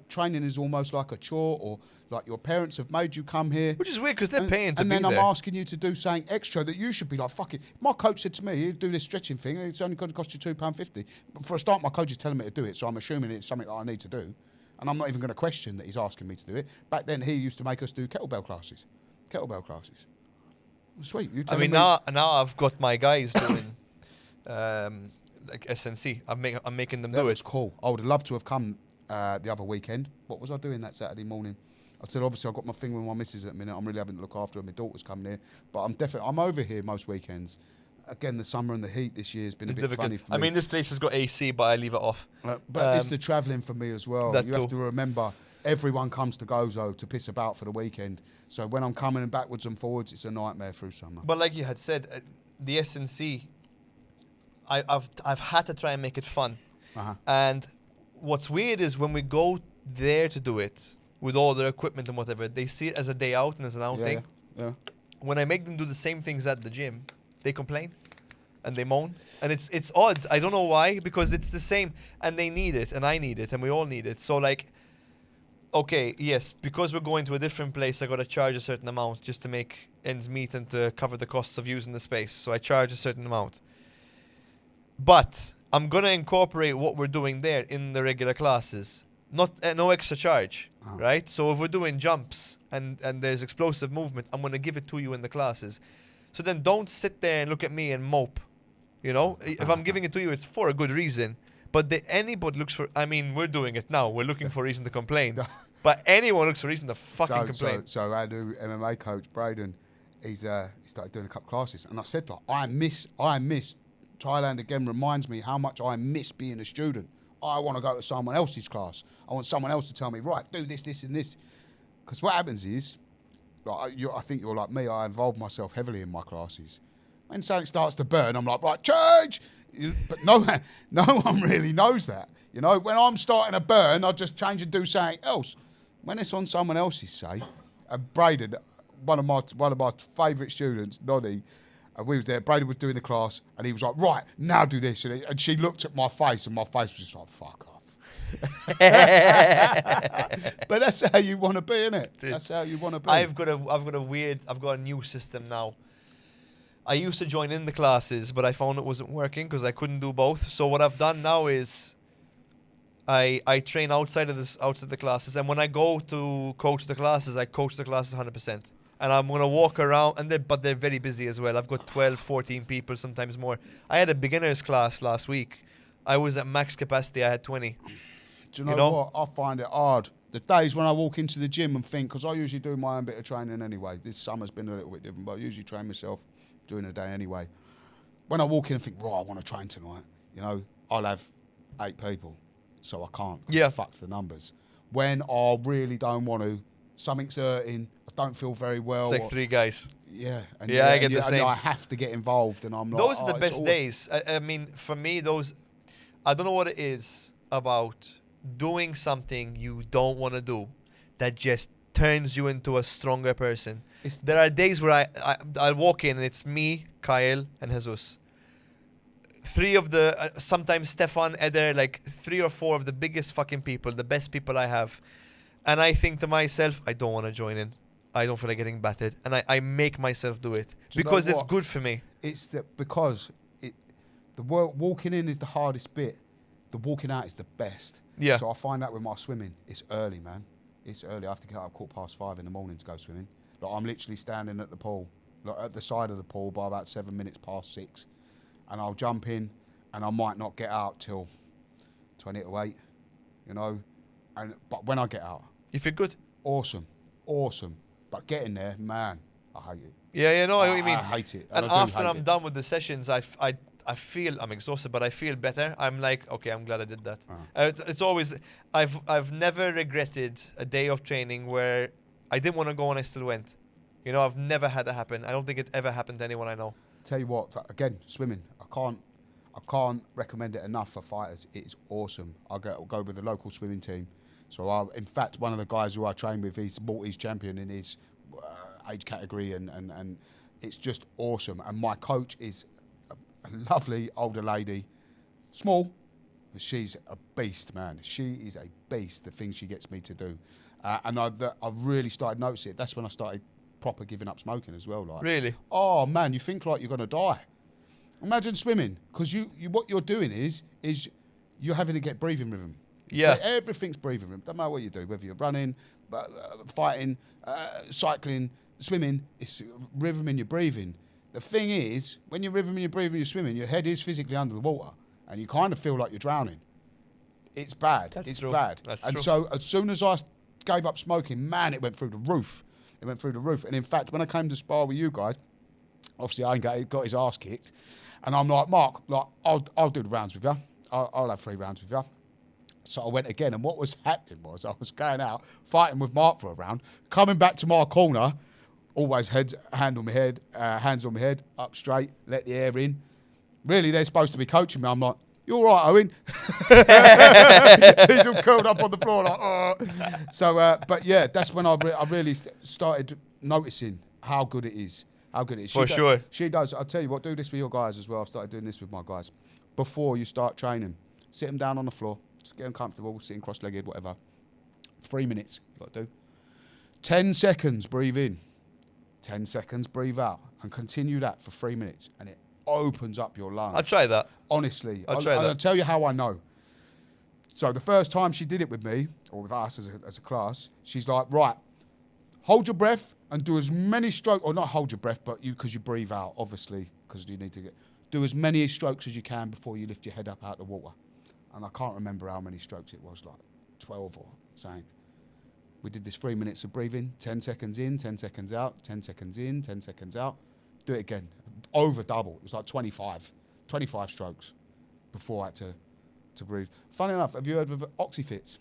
training is almost like a chore, or like your parents have made you come here. which is weird because they're paying to and be then there. I'm asking you to do something extra that you should be like, fuck it. My coach said to me, you do this stretching thing, it's only going to cost you £2.50. But for a start, my coach is telling me to do it, so I'm assuming it's something that I need to do. And I'm not even going to question that he's asking me to do it. Back then, he used to make us do kettlebell classes. Sweet. Now I've got my guys doing like SNC. I'm making them That do was it. cool. I would have loved to have come the other weekend. What was I doing that Saturday morning? I said, obviously, I've got my thing with my missus at the minute. I'm really having to look after her. My daughter's coming here. But I'm over here most weekends. Again, the summer and the heat this year has been It's a bit difficult. funny for me. I mean, this place has got AC, but I leave it off. But it's the travelling for me as well. That You have too. to remember, everyone comes to Gozo to piss about for the weekend. So when I'm coming backwards and forwards, it's a nightmare through summer. But like you had said, the SNC, I've had to try and make it fun. Uh-huh. And what's weird is when we go there to do it with all their equipment and whatever, they see it as a day out and as an outing. Yeah. When I make them do the same things at the gym, they complain and they moan. And it's odd. I don't know why, because it's the same and they need it and I need it and we all need it. So, like, okay, yes, because we're going to a different place, I got to charge a certain amount just to make ends meet and to cover the costs of using the space. So I charge a certain amount. But I'm going to incorporate what we're doing there in the regular classes. No extra charge, right? So if we're doing jumps and there's explosive movement, I'm going to give it to you in the classes. So then don't sit there and look at me and mope, If I'm giving it to you, it's for a good reason. But anybody looks for... I mean, we're doing it now. We're looking for a reason to complain. But anyone looks for a reason to fucking complain. So our new MMA coach, Braden, he started doing a couple classes. And I said to her, I miss Thailand again, reminds me how much I miss being a student. I want to go to someone else's class. I want someone else to tell me, right, do this, this, and this. Because what happens is, like, I think you're like me, I involve myself heavily in my classes. When something starts to burn, I'm like, right, change! But no one really knows that. When I'm starting to burn, I just change and do something else. When it's on someone else's say, Braden, one of my favourite students, Noddy, we was there, Braden was doing the class, and he was like, right, now do this. And she looked at my face, and my face was just like, fuck off. But that's how you want to be, innit? That's how you want to be. I've got a new system now. I used to join in the classes, but I found it wasn't working because I couldn't do both. So what I've done now is I train outside of the classes, and when I go to coach the classes, I coach the classes 100%. And I'm going to walk around, but they're very busy as well. I've got 12, 14 people, sometimes more. I had a beginner's class last week. I was at max capacity. I had 20. Do you know what? I find it hard. The days when I walk into the gym and think, because I usually do my own bit of training anyway. This summer's been a little bit different, but I usually train myself during the day anyway. When I walk in and think, right, I want to train tonight, I'll have 8 people, so I can't. Yeah. Fucks the numbers. When I really don't want to, something's hurting, I don't feel very well. It's like 3 guys. Yeah. And Yeah, I get the same. I have to get involved, and I'm like, Those are the it's best always- days. I mean, for me, I don't know what it is about doing something you don't want to do that just turns you into a stronger person. There are days where I walk in and it's me, Kyle, and Jesus. 3 of the, sometimes Stefan, Eder, like 3 or 4 of the biggest fucking people, the best people I have. And I think to myself, I don't want to join in. I don't feel like getting battered. And I make myself do it Do you know because it's what? good for me. It's because the walking in is the hardest bit. The walking out is the best. Yeah. So I find that with my swimming, it's early, man. It's early. I have to get up 5:15 in the morning to go swimming. Like I'm literally standing at the pool, like at the side of the pool by about 7 minutes past 6, and I'll jump in, and I might not get out till 20 to 8, you know. But when I get out, You feel good? awesome. But getting there, man, I hate it. Yeah, no, I know what you mean. I hate it. And I do after hate I'm it. done with the sessions, I feel I'm exhausted, but I feel better. I'm like, okay, I'm glad I did that. It's always I've never regretted a day of training where I didn't want to go and I still went. You know, I've never had that happen. I don't think it ever happened to anyone I know. Tell you what, again, swimming. I can't recommend it enough for fighters. It is awesome. I'll go with the local swimming team. So, in fact, one of the guys who I train with, he's Maltese champion in his age category, and it's just awesome. And my coach is a lovely older lady, small, but she's a beast, man. She is a beast. The things she gets me to do, and I really started noticing it. That's when I started proper giving up smoking as well. Like, Really? oh man, you think like you're gonna die. Imagine swimming, because you what you're doing is you're having to get breathing rhythm. Yeah. Like, everything's breathing rhythm. Doesn't matter what you do, whether you're running, fighting, cycling, swimming. It's rhythm in your breathing. The thing is, when you're rhythm in your breathing, you're swimming. Your head is physically under the water, and you kind of feel like you're drowning. It's bad. That's true. Bad. That's and true. so as soon as I gave up smoking, man, it went through the roof. It went through the roof. And in fact, when I came to spar with you guys, obviously I got his ass kicked, and I'm like, Mark, like I'll do the rounds with you. I'll have 3 rounds with you. So I went again, and what was happening was I was going out fighting with Mark for a round, coming back to my corner, always hands on my head, up straight, let the air in. Really, they're supposed to be coaching me. I'm like, you all right, Owen? He's all curled up on the floor like, oh. So, but yeah, that's when I really started noticing how good it is. How good it is. For sure. She does. I'll tell you what, do this with your guys as well. I've started doing this with my guys. Before you start training, sit them down on the floor, just get them comfortable, sitting cross-legged, whatever. 3 minutes, you got to do. 10 seconds, breathe in. 10 seconds, breathe out. And continue that for 3 minutes. And it opens up your lungs. I'll try that. Honestly. I'll try that. I'll tell you how I know. So the first time she did it with me, or with us as a class, she's like, right, hold your breath and do as many strokes, or not hold your breath, but because you breathe out, obviously, because you need to do as many strokes as you can before you lift your head up out of the water. And I can't remember how many strokes it was, like 12 or something. We did this 3 minutes of breathing, 10 seconds in, 10 seconds out, 10 seconds in, 10 seconds out. Do it again, over double. It was like 25 strokes before I had to breathe. Funny enough, have you heard of oxyfits?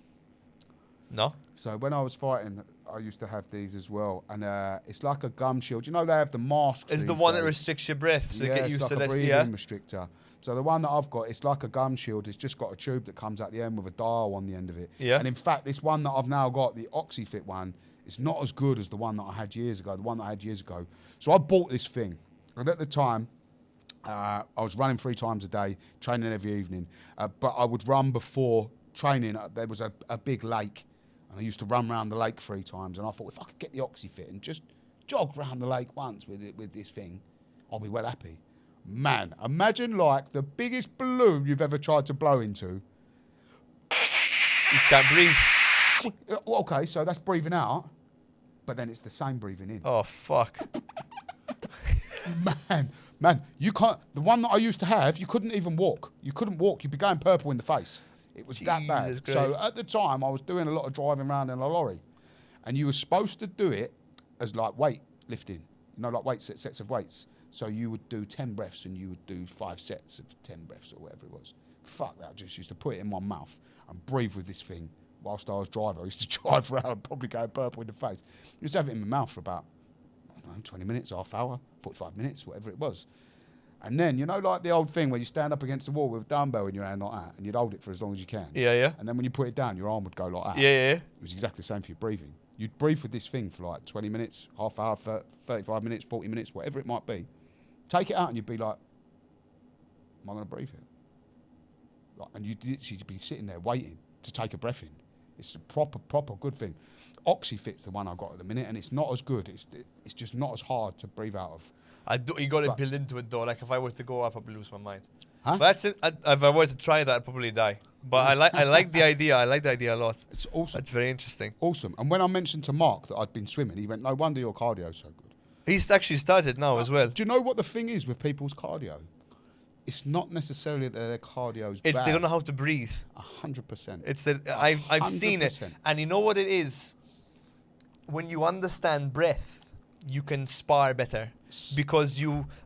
No? So when I was fighting, I used to have these as well, and it's like a gum shield. You know they have the masks. It's the these one that days. restricts your breath, so you get it's used like to a this. breathing Yeah. restrictor. So the one that I've got, it's like a gum shield. It's just got a tube that comes out the end with a dial on the end of it. Yeah. And in fact, this one that I've now got, the Oxyfit one, it's not as good as the one that I had years ago. The one that I had years ago. So I bought this thing, and at the time, I was running 3 times a day, training every evening. But I would run before training. There was a big lake, and I used to run around the lake 3 times. And I thought, if I could get the Oxyfit and just jog around the lake once with this thing, I'll be well happy. Man, imagine like the biggest balloon you've ever tried to blow into. You can't breathe. Okay, so that's breathing out, but then it's the same breathing in. Oh, fuck. Man, you can't. The one that I used to have, you couldn't even walk. You couldn't walk. You'd be going purple in the face. It was that bad. Jesus So Christ. at the time, I was doing a lot of driving around in a lorry, and you were supposed to do it as like weight lifting, like sets of weights. So you would do 10 breaths, and you would do 5 sets of 10 breaths or whatever it was. Fuck that! I just used to put it in my mouth and breathe with this thing whilst I was driving. I used to drive around, probably going purple in the face. I used to have it in my mouth for about 20 minutes, half hour, 45 minutes, whatever it was. And then, like the old thing where you stand up against the wall with a dumbbell in your hand like that, and you'd hold it for as long as you can. Yeah, yeah. And then when you put it down, your arm would go like that. Yeah. It was exactly the same for your breathing. You'd breathe with this thing for like 20 minutes, half hour, 35 minutes, 40 minutes, whatever it might be. Take it out and you'd be like, am I going to breathe here? And you'd literally be sitting there waiting to take a breath in. It's a proper good thing. Oxyfit's the one I got at the minute, and it's not as good. It's just not as hard to breathe out of. You got to build into it though. Like if I were to go, I'd probably lose my mind. Huh? But that's it. If I were to try that, I'd probably die. But I like the idea. I like the idea a lot. It's awesome. That's very interesting. Awesome. And when I mentioned to Mark that I'd been swimming, he went, "No wonder your cardio's so good." He's actually started now as well. Do you know what the thing is with people's cardio? It's not necessarily that their cardio's It's bad. they don't know how to breathe. 100%. It's that I've seen it, 100%. and you know what it is. When you understand breath, you can spar better because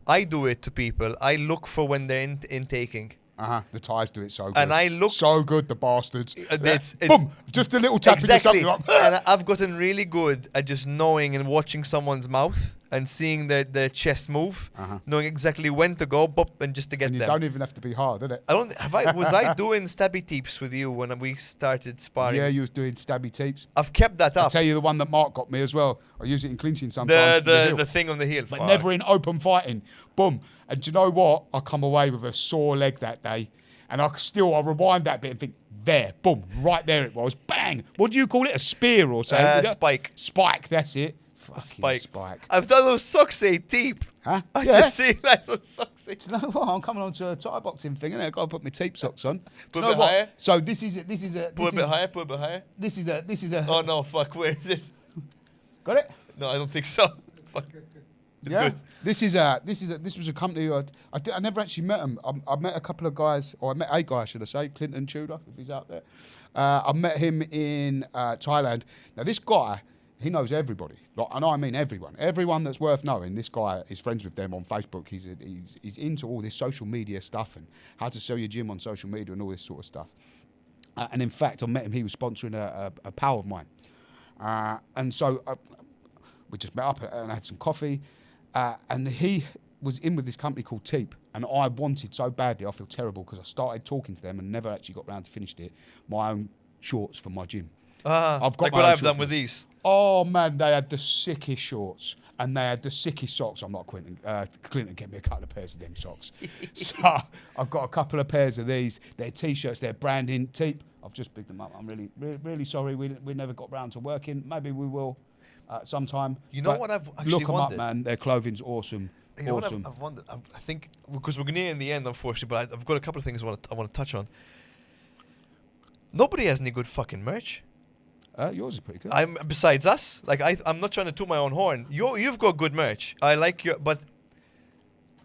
I do it to people. I look for when they're intaking. The Thais do it so good. And I look so good, the bastards. It's Boom, just a little tap exactly. in your stomach. And I've gotten really good at just knowing and watching someone's mouth and seeing their chest move, knowing exactly when to go, bop, and just to get And you them. don't even have to be hard, innit? Was I doing stabby teeps with you when we started sparring? Yeah, you was doing stabby teeps. I've kept that I'll up. tell you the one that Mark got me as well. I use it in clinching sometimes. The thing on the heel. But Fuck. never in open fighting. Boom. And do you know what? I come away with a sore leg that day. And I rewind that bit and think, there, boom, right there it was. Bang. What do you call it? A spear or something? Spike. Spike, that's it. Fucking Spike. I've done those socks say teep. Huh? I Yeah. just see like those socks say. Do you know what? I'm coming on to a Thai boxing thing, innit? I've got to put my teep socks on. Put Do a you know bit what? higher. So this is a. Put a bit higher. Put a bit higher. This is a. Oh no! Fuck. Where is it? Got it? No, I don't think so. Fuck. It's good. This was a company I never actually met them. I met a couple of guys, or I met a guy, should I say, Clinton Tudor, if he's out there. I met him in Thailand. Now this guy, he knows everybody, and I mean everyone that's worth knowing. This guy is friends with them on Facebook. He's into all this social media stuff and how to sell your gym on social media and all this sort of stuff. And in fact, I met him. He was sponsoring a pal of mine, and so we just met up and had some coffee. And he was in with this company called Teep, and I wanted so badly, I feel terrible because I started talking to them and never actually got round to finished it, my own shorts for my gym. I've got like what I've done with these. Oh man, they had the sickest shorts and they had the sickest socks. I'm not Clinton. Clinton gave me a couple of pairs of them socks. So I've got a couple of pairs of these. They're t-shirts, they're branding Teep. I've just picked them up. I'm really sorry we never got round to working. Maybe we will. Sometime. You know what I've actually look them wondered? up, man. Their clothing's awesome. You know awesome. what I've wondered? I think because we're near in the end, unfortunately, but I've got a couple of things I want to touch on. Nobody has any good fucking merch. Yours is pretty good. Besides us. Like I'm not trying to toot my own horn. You've got good merch. I like your, but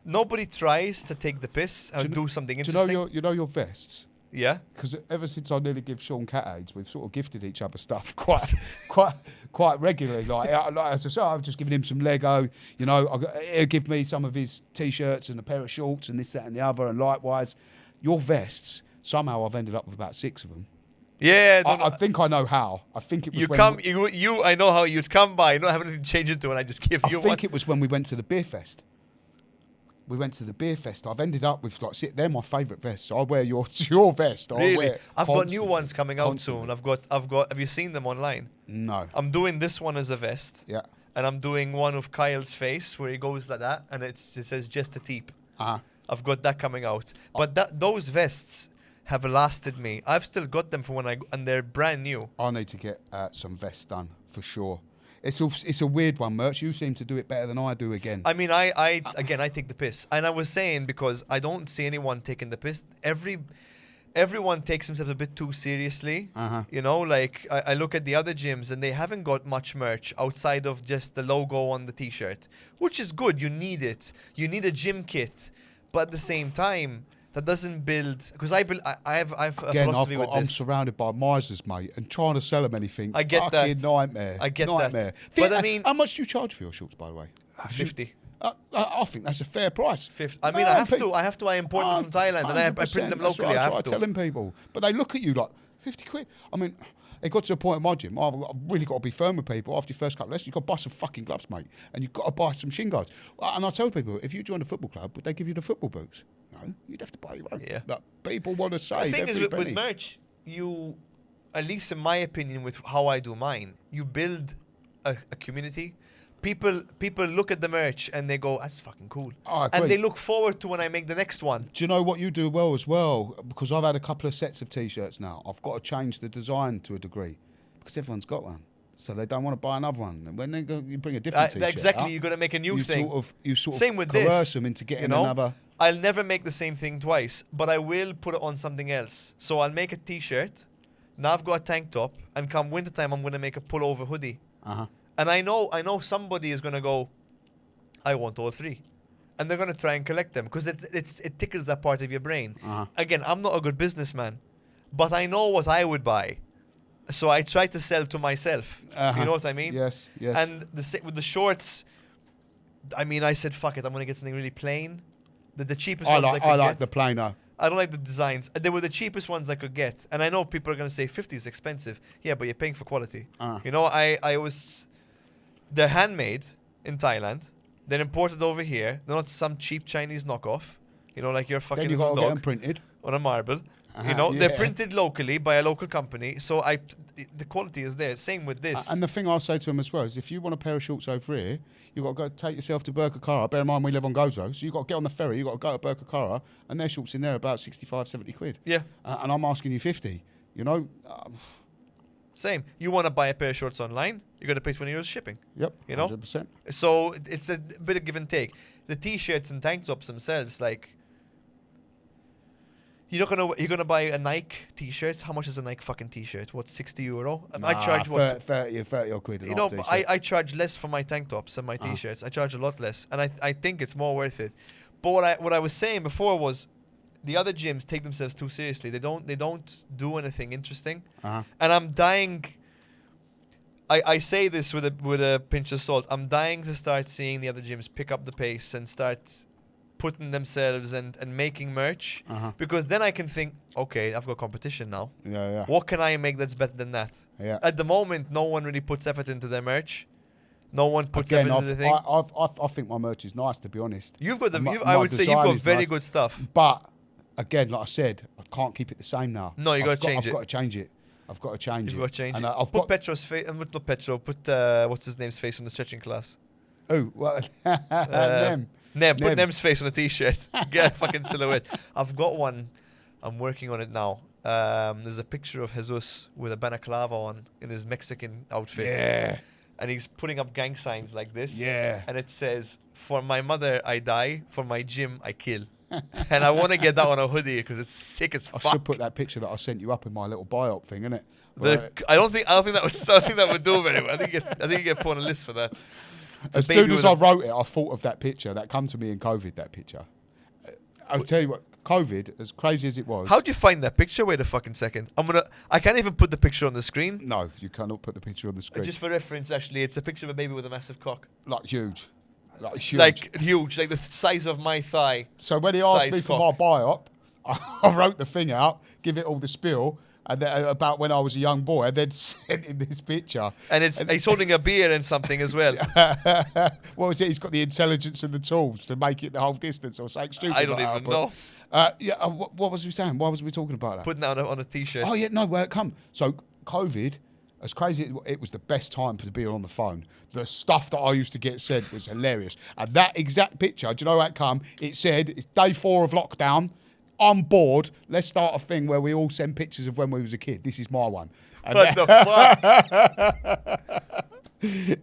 nobody tries to take the piss and do something interesting. Do you know your vests? Yeah. Because ever since I nearly give Sean cat AIDS, we've sort of gifted each other stuff quite regularly. Like as I say, I've just given him some Lego. You know, he'll give me some of his t-shirts and a pair of shorts and this, that, and the other. And likewise, your vests. Somehow I've ended up with about 6 of them. Yeah. I think I know how. I think it was I know how you'd come by. You don't have anything to change into, and I just give you one. I think it was when we went to the beer fest. I've ended up with they're my favourite vests. I wear your vest. Really? I've got new ones coming out soon. I've got. Have you seen them online? No. I'm doing this one as a vest. Yeah. And I'm doing one of Kyle's face where he goes like that, and it says just a teep. I've got that coming out. But those vests have lasted me. I've still got them for and they're brand new. I need to get some vests done for sure. It's a weird one, Merch. You seem to do it better than I do again. I mean, I take the piss. And I was saying, because I don't see anyone taking the piss. Everyone takes themselves a bit too seriously. You know, like I look at the other gyms and they haven't got much merch outside of just the logo on the t-shirt, which is good. You need it. You need a gym kit. But at the same time, that doesn't build, because I have a philosophy with this. I'm surrounded by misers, mate, and trying to sell them anything. I get fucking that. Nightmare. I get nightmare. that. But I mean, how much do you charge for your shorts, by the way? 50. I think that's a fair price. 50. I mean, I have to. I import them from Thailand and I print them locally. That's I what have to. telling people, but they look at you like 50 quid. I mean, it got to a point in my gym. I've really got to be firm with people. After your first couple of lessons, you've got to buy some fucking gloves, mate, and you've got to buy some shin guards. And I tell people, if you join a football club, would they give you the football boots? No, you'd have to buy your own. Yeah. But people want to save. The thing is, every with penny. merch, you, at least in my opinion, with how I do mine, you build a community. People look at the merch and they go, "That's fucking cool," and they look forward to when I make the next one. Do you know what you do well as well? Because I've had a couple of sets of t-shirts now. I've got to change the design to a degree because everyone's got one, so they don't want to buy another one. And when you bring a different t-shirt, exactly, you're gonna make a new thing. You sort of Same with coerce this, them into getting you know? another. I'll never make the same thing twice, but I will put it on something else. So I'll make a t-shirt. Now I've got a tank top, and come wintertime, I'm gonna make a pullover hoodie. And I know somebody is gonna go, I want all three, and they're gonna try and collect them because it tickles that part of your brain. Again, I'm not a good businessman, but I know what I would buy, so I try to sell to myself. You know what I mean? Yes, yes. And with the shorts, I mean, I said fuck it, I'm gonna get something really plain. The cheapest ones I could I like get. the plainer. I don't like the designs. They were the cheapest ones I could get. And I know people are going to say 50 is expensive. Yeah, but you're paying for quality. You know, I always... They're handmade in Thailand. They're imported over here. They're not some cheap Chinese knockoff. You know, like your fucking Then you got little to get them dog printed. on a marble. You know, yeah. they're printed locally by a local company. So the quality is there. Same with this. And the thing I'll say to them as well is if you want a pair of shorts over here, you've got to go take yourself to Burkakara. Bear in mind we live on Gozo, so you've got to get on the ferry, you've got to go to Burkakara, and their shorts in there are about 65, 70 quid. Yeah. And I'm asking you 50, you know? Same. You want to buy a pair of shorts online, you got to pay 20 euros shipping. Yep, you know? 100%. So it's a bit of give and take. The t-shirts and tank tops themselves, like... You're gonna buy a Nike t-shirt. How much is a Nike fucking t-shirt? What, 60 euro? I charge what? 30 odd quid. You know, I charge less for my tank tops and my t-shirts. I charge a lot less, and I think it's more worth it. But what I was saying before was, the other gyms take themselves too seriously. They don't do anything interesting, and I'm dying. I say this with a pinch of salt. I'm dying to start seeing the other gyms pick up the pace and start putting themselves and making merch, because then I can think, okay, I've got competition now. Yeah. What can I make that's better than that? Yeah. At the moment, no one really puts effort into their merch. No one puts effort into the thing. I think my merch is nice, to be honest. You've got My I would say you've design got is very nice. good stuff. But again, like I said, I can't keep it the same now. No, you got to change it. I've got to change it. I've got to change You've it. got to change And it. I've Put got Petro's face, not Petro. Put what's his name's face on the stretching class. Oh, well, them. Put Nem's face on a t-shirt. Get a fucking silhouette. I've got one. I'm working on it now. There's a picture of Jesus with a balaclava on in his Mexican outfit. Yeah. And he's putting up gang signs like this. Yeah. And it says, "For my mother, I die. For my gym, I kill." And I want to get that on a hoodie because it's sick as I fuck. should put that picture that I sent you up in my little biop thing, innit? I don't think that would do very well. I think you get put on a list for that. It's a As baby soon as with I a- wrote it, I thought of that picture. That come to me in COVID, that picture. I'll tell you what, COVID, as crazy as it was... How'd you find that picture? Wait a fucking second. I can't even put the picture on the screen. No, you cannot put the picture on the screen. Just for reference, actually, it's a picture of a baby with a massive cock. Like huge. Like huge. Like huge, like the size of my thigh. So when he asked size me for cock. my biop, I wrote the thing out, give it all the spiel, and then, about when I was a young boy, and then sent him this picture. And he's holding a beer and something as well. What was it? He's got the intelligence and the tools to make it the whole distance or something stupid. I don't like even that, know. What was we saying? Why was we talking about that? Putting that on a t-shirt. Oh yeah, no, where it come? So COVID, as crazy, it was the best time to be on the phone. The stuff that I used to get said was hilarious. And that exact picture, do you know how it come? It said, it's day 4 of lockdown. I'm bored. Let's start a thing where we all send pictures of when we was a kid. This is my one. And What the fuck?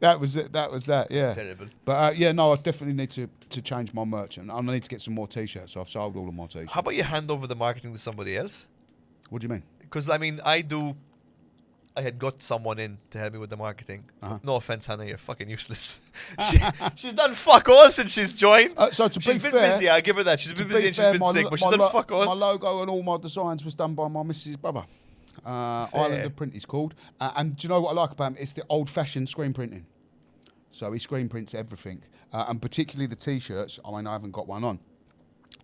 that was it. That was that. Yeah. That's terrible. But yeah, no, I definitely need to change my merch, and I need to get some more t-shirts. So I've sold all of my t-shirts. How about you hand over the marketing to somebody else? What do you mean? Because I mean, I had got someone in to help me with the marketing. No offense, Hannah, you're fucking useless. She's done fuck all since she's joined. So to She's be been fair, busy. I give her that. She's been busy and she's fair, been sick, but she's done fuck all. My logo and all my designs was done by my missus' brother. Islander Print is called. And do you know what I like about him? It's the old-fashioned screen printing. So he screen prints everything. And particularly the T-shirts. I mean, I haven't got one on.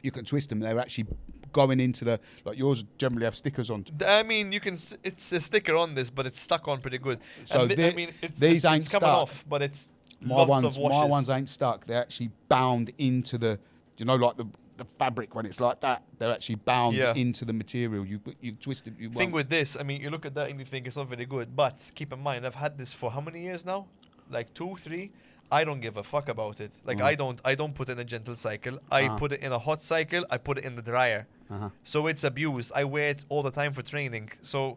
You can twist them. They're actually going into the... Like yours generally have stickers on. I mean, you can. It's a sticker on this, but it's stuck on pretty good. So And I mean, these ain't it's coming stuck. off, but it's My lots of washes. my ones ain't stuck. They're actually bound into the... You know, like the fabric when it's like that. They're actually bound into the material. You twist it. You Thing with this, I mean, you look at that and you think it's not very good, but keep in mind, I've had this for how many years now? Like 2, 3. I don't give a fuck about it. Like I don't put it in a gentle cycle. I put it in a hot cycle. I put it in the dryer. So it's abused. I wear it all the time for training. So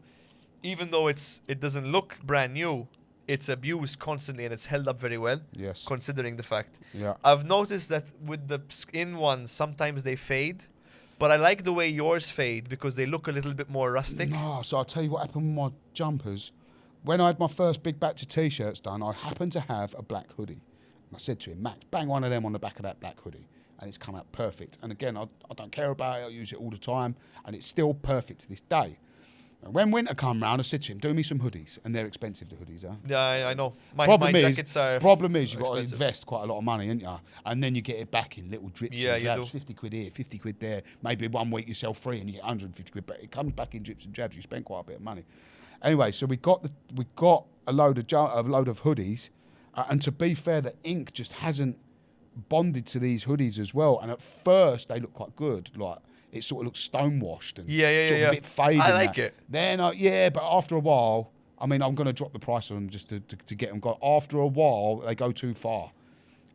even though it doesn't look brand new, it's abused constantly and it's held up very well, Yes. considering the fact. Yeah. I've noticed that with the skin ones, sometimes they fade, but I like the way yours fade because they look a little bit more rustic. No, so I'll tell you what happened with my jumpers. When I had my first big batch of T-shirts done, I happened to have a black hoodie. And I said to him, Max, bang one of them on the back of that black hoodie. And it's come out perfect. And again, I don't care about it. I use it all the time. And it's still perfect to this day. And when winter come round, I said to him, do me some hoodies. And they're expensive, the hoodies are. Yeah, I know. My jackets are Problem is, you've got to expensive. invest quite a lot of money, ain't you? And then you get it back in little drips Yeah, and you drabs. do. 50 quid here, 50 quid there. Maybe 1 week you sell 3 and you get 150 quid, but it comes back in drips and drabs. You spend quite a bit of money. Anyway, so we got a load of hoodies, and to be fair, the ink just hasn't bonded to these hoodies as well. And at first, they look quite good, like it sort of looks stonewashed and sort of a bit faded. I like it. Then, but after a while, I mean, I'm going to drop the price on them just to get them gone. After a while, they go too far,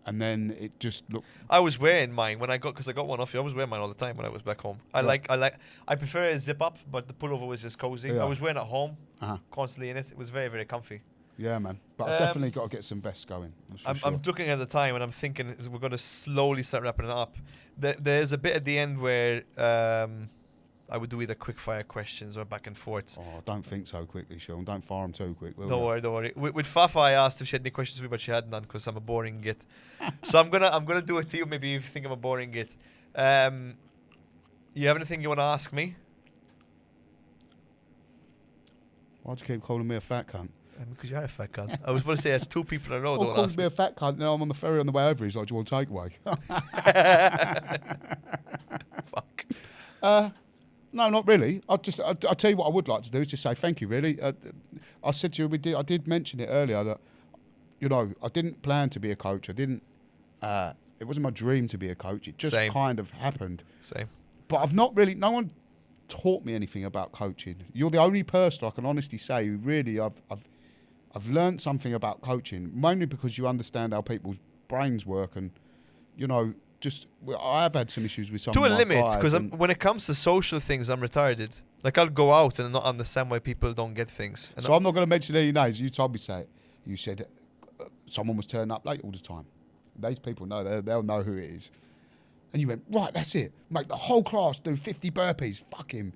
and then it just look. I was wearing mine because I got one off you. I was wearing mine all the time when I was back home. I prefer a zip up, but the pullover was just cozy. Yeah. I was wearing it at home, Uh-huh. constantly in it. It was very, very comfy. Yeah, man. But I've definitely got to get some vests going. That's for sure. I'm looking at the time and I'm thinking we're going to slowly start wrapping it up. There's a bit at the end where I would do either quick fire questions or back and forths. Oh, don't think so quickly, Sean. Don't fire them too quick. Will Don't you? worry. With Fafa, I asked if she had any questions for me, but she had none because I'm a boring git. So I'm gonna do it to you. Maybe if you think I'm a boring git. You have anything you want to ask me? Why'd you keep calling me a fat cunt? Because you are a fat cunt. I was going to say it's 2 people in a row. Oh, Don't calls ask me me. a fat cunt. Now I'm on the ferry on the way over. He's like, do you want takeaway? Fuck. No, not really. I'll tell you what I would like to do is just say thank you, really. I said to you, I did mention it earlier that, I didn't plan to be a coach. It wasn't my dream to be a coach. It just Same. kind of happened. Same. But no one taught me anything about coaching. You're the only person I can honestly say who really I've learned something about coaching, mainly because you understand how people's brains work and, I have had some issues with some To of a my limit, guys because and- when it comes to social things, I'm retarded. Like, I'll go out and not understand why people don't get things. And So I'm not going to mention any names. You told me to say it. You said someone was turning up late all the time. Those people know. They'll know who it is. And you went, right, that's it. Make the whole class do 50 burpees. Fuck him.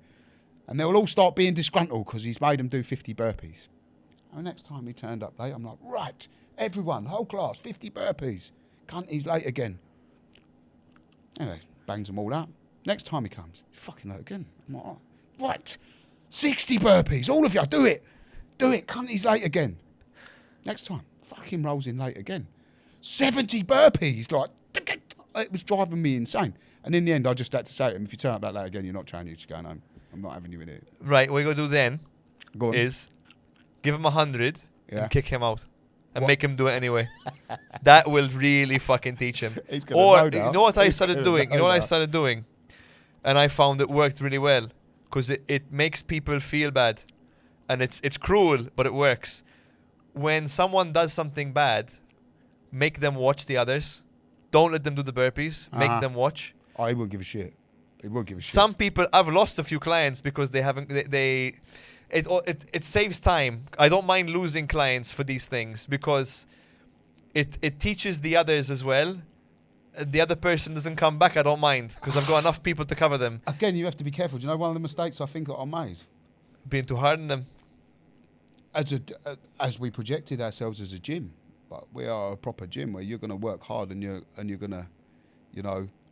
And they will all start being disgruntled because he's made them do 50 burpees. And next time he turned up late, I'm like, right, everyone, whole class, 50 burpees. Cunt, he's late again. Anyway, bangs them all out. Next time he comes, he's fucking late again. I'm like, right, 60 burpees, all of you, do it. Do it, cunt, he's late again. Next time, fucking rolls in late again. 70 burpees, like, it was driving me insane. And in the end, I just had to say to him, if you turn up that late again, you're not training, you're just going home. I'm not having you in it. right, what you're going to do then Go on. is give him 100 Yeah. and kick him out. And What? make him do it anyway. That will really fucking teach him. He's gonna Or, know you now. know what I He's started gonna doing? You know know what I now. started doing? And I found it worked really well. Because it makes people feel bad. And it's cruel, but it works. When someone does something bad, make them watch the others. Don't let them do the burpees. Make Uh-huh. them watch. Oh, he won't give a shit. He won't give a shit. Some people, I've lost a few clients because they haven't. It saves time. I don't mind losing clients for these things because it teaches the others as well. The other person doesn't come back. I don't mind because I've got enough people to cover them. Again, you have to be careful. Do you know one of the mistakes I think that I made? Being too hard on them. As we projected ourselves as a gym, but we are a proper gym where you're going to work hard and you're going to,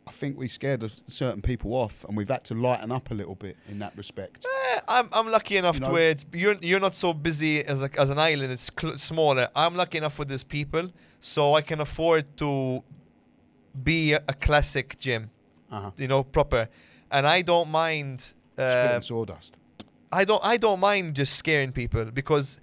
I think we scared certain people off, and we've had to lighten up a little bit in that respect. I'm lucky enough You to know- where you're not so busy as an island. It's smaller. I'm lucky enough with these people, so I can afford to be a classic gym, Uh-huh. proper. And I don't mind. Spit and sawdust. I don't mind just scaring people because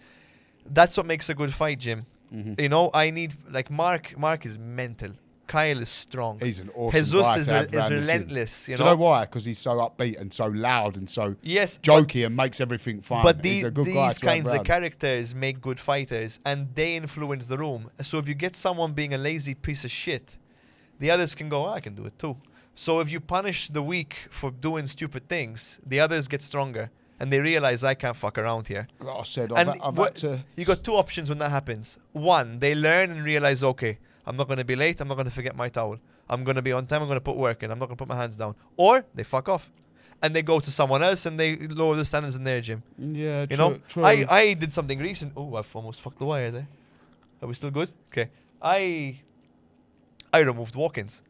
that's what makes a good fight gym. Mhm. I need like Mark is mental. Kyle is strong. He's an awesome Jesus guy is to have round the gym. relentless, Do you know why? Because he's so upbeat and so loud and so Yes, jokey and makes everything fun. but He's a good guy these to have kinds of round. characters make good fighters and they influence the room. So if you get someone being a lazy piece of shit, the others can go, I can do it too. So if you punish the weak for doing stupid things, the others get stronger. and they realize I can't fuck around here. Like I said, And I've had to. you got two options when that happens. One, they learn and realize, okay, I'm not going to be late. I'm not going to forget my towel. I'm going to be on time. I'm going to put work in. I'm not going to put my hands down. Or they fuck off. And they go to someone else and they lower the standards in their gym. Yeah, You know? true. I did something recent. Oh, I've almost fucked the wire there. Are we still good? Okay. I removed walk-ins.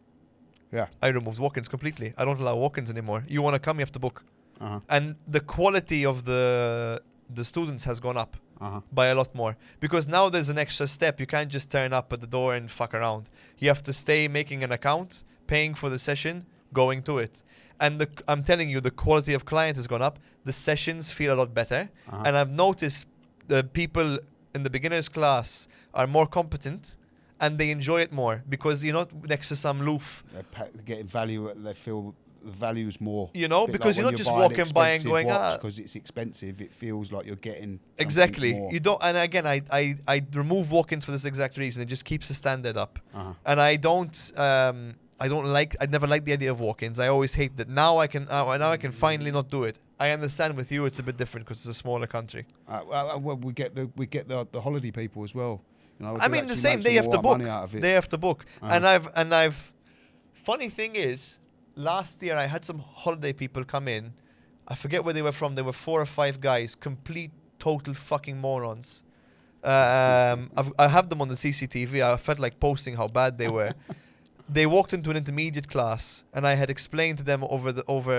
Yeah. I removed walk-ins completely. I don't allow walk-ins anymore. You want to come, you have to book. Uh-huh. And the quality of the students has gone up Uh-huh. by a lot more. Because now there's an extra step. You can't just turn up at the door and fuck around. You have to stay making an account, paying for the session, going to it. And I'm telling you, the quality of client has gone up. The sessions feel a lot better. Uh-huh. And I've noticed the people in the beginners class are more competent and they enjoy it more because you're not next to some loof. They're getting value. They feel the value is more. You know, because you're not just walking by and going, because it's expensive. It feels like you're getting exactly. more. You don't. And again, I remove walk-ins for this exact reason. It just keeps the standard up. Uh-huh. And I never liked the idea of walk-ins. I always hate that. Now I can finally not do it. I understand with you it's a bit different because it's a smaller country. Well, we get the holiday people as well. You know, I mean the same. They have to book. They have to book. Uh-huh. And I've. Funny thing is, last year I had some holiday people come in. I forget where they were from. There were 4 or 5 guys, complete, total fucking morons. I have them on the CCTV. I felt like posting how bad they were. They walked into an intermediate class, and I had explained to them over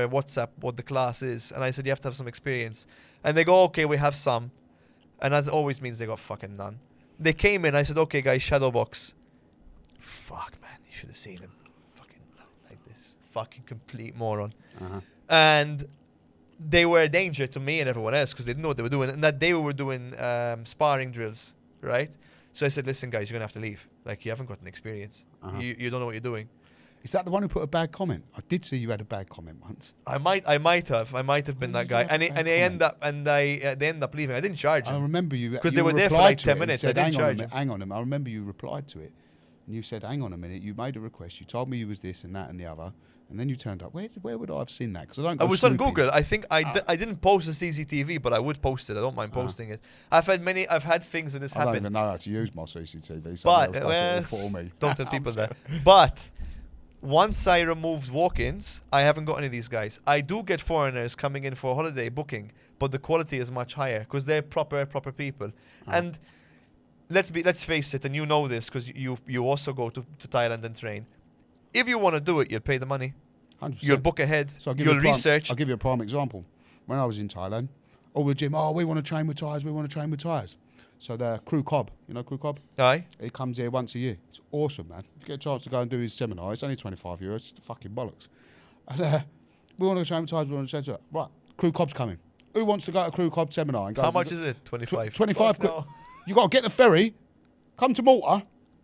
WhatsApp what the class is, and I said you have to have some experience. And they go, okay, we have some, and that always means they got fucking none. They came in. I said, okay, guys, shadow box. Fuck, man, you should have seen him. Fucking like this, fucking complete moron. Uh-huh. And they were a danger to me and everyone else because they didn't know what they were doing, and that day we were doing sparring drills, right? So I said, listen, guys, you're going to have to leave. Like, you haven't got an experience. Uh-huh. You don't know what you're doing. Is that the one who put a bad comment? I did see you had a bad comment once. I might have been that guy. And they end up leaving. I didn't charge I them. remember you Because they you were there for replied like to 10 it and minutes. I said, didn't charge them. Hang on a minute. I remember you replied to it, and you said, "Hang on a minute. You made a request. You told me you was this and that and the other, and then you turned up. Where would I have seen that? Because I don't. I Go was snooping. on Google. I think I didn't post the CCTV, but I would post it. I don't mind posting it. I've had things that this I don't happened. even know how to use my CCTV. But, Someone else does it all for me. Don't tell people that. But once I removed walk-ins, I haven't got any of these guys. I do get foreigners coming in for holiday booking, but the quality is much higher because they're proper people. And let's face it, and you know this because you also go to Thailand and train. If you want to do it, you'll pay the money. 100%. You'll book ahead. So You'll research. I'll give you a prime example. When I was in Thailand, all the gym, we want to train with tyres, we want to train with tyres. So the Crew Cobb, you know Crew Cobb? Aye. He comes here once a year. It's awesome, man. If you get a chance to go and do his seminar, it's only €25. It's fucking bollocks. And we want to train with tyres, we want to train with tyres. Right, Crew Cobb's coming. Who wants to go to Crew Cobb seminar? And go, How much is it? 25. 25 quid. No. You got to get the ferry, come to Malta,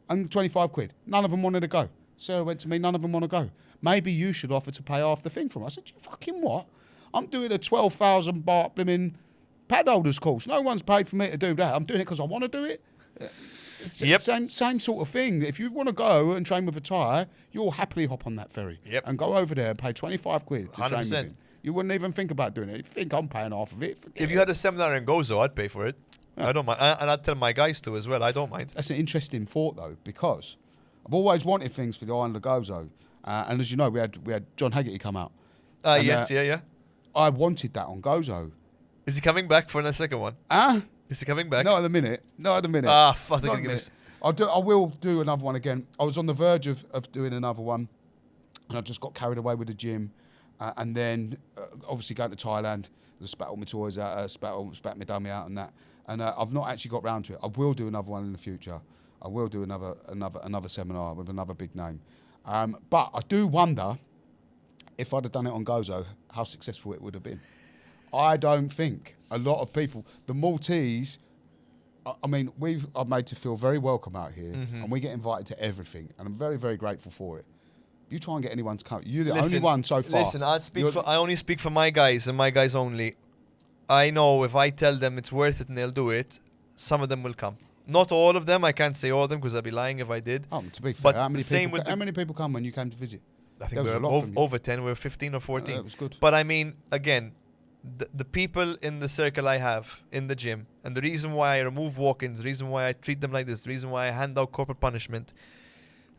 and 25 quid. None of them wanted to go. Sarah went to me, none of them want to go. Maybe you should offer to pay half the thing for them. I said, you fucking what? I'm doing a 12,000 baht blimmin' pad holders course. No one's paid for me to do that. I'm doing it because I want to do it. It's Yep. Same sort of thing. If you want to go and train with a tyre, you'll happily hop on that ferry and go over there and pay 25 quid to train with 100%. him. You wouldn't even think about doing it. You think I'm paying half of it. If you had a seminar in Gozo, I'd pay for it. Yeah. I don't mind. And I'd tell my guys to as well. I don't mind. That's an interesting thought, though, because I've always wanted things for the island of Gozo. And as you know, we had John Haggerty come out. Yes, yeah. I wanted that on Gozo. Is he coming back for the second one? Is he coming back? Not at the minute. Ah, fuck, they're Not gonna give us. I will do another one again. I was on the verge of doing another one, and I just got carried away with the gym. And then, obviously, going to Thailand, I spat all my toys out, spat my dummy out and that. And I've not actually got round to it. I will do another one in the future. I will do another seminar with another big name. But I do wonder if I'd have done it on Gozo, how successful it would have been. I don't think a lot of people, the Maltese, I mean, are made to feel very welcome out here, and we get invited to everything, and I'm very, very grateful for it. You try and get anyone to come. You're the only one so far. Listen, I only speak for my guys and my guys only. I know if I tell them it's worth it and they'll do it, some of them will come. Not all of them. I can't say all of them because I'd be lying if I did. To be fair, But how many many people come when you came to visit? I think There was we a lot were from you. over 10. We were 15 or 14. That was good. But I mean, again, the people in the circle I have in the gym, and the reason why I remove walk-ins, the reason why I treat them like this, the reason why I hand out corporal punishment,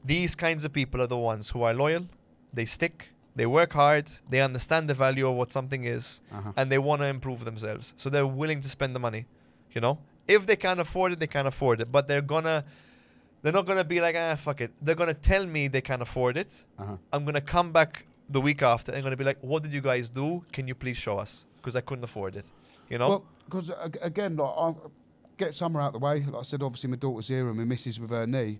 these kinds of people are the ones who are loyal, they stick, they work hard, they understand the value of what something is, and they want to improve themselves. So they're willing to spend the money, you know? If they can't afford it, they can't afford it. But they're not gonna be like, fuck it. They're gonna tell me they can't afford it. I'm gonna come back the week after and gonna be like, what did you guys do? Can you please show us? Because I couldn't afford it, you know? Well, because again, like, I'll get summer out the way. Like I said, obviously my daughter's here and my missus with her knee.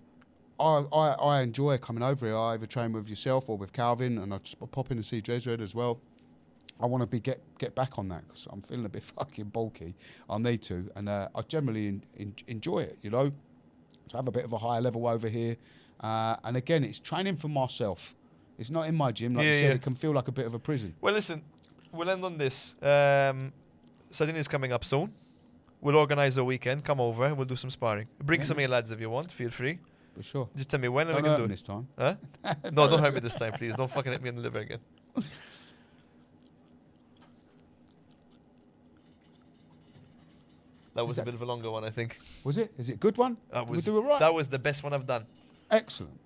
I enjoy coming over here. I either train with yourself or with Calvin, and I just pop in and see Jezred as well. I want to get back on that because I'm feeling a bit fucking bulky. I need to, and I generally enjoy it, you know. To have a bit of a higher level over here, and again, it's training for myself. It's not in my gym, like you said. It can feel like a bit of a prison. Well, listen, we'll end on this. Sardinia's coming up soon. We'll organise a weekend. Come over and we'll do some sparring. Bring some of your lads if you want. Feel free. For sure. Just tell me when and we Don't can hurt do me it. this time. Huh? No, don't hurt me this time, please. Don't fucking hit me in the liver again. That was a bit of a longer one, I think. Was it? Is it a good one? That Did we was do it right? That was the best one I've done. Excellent.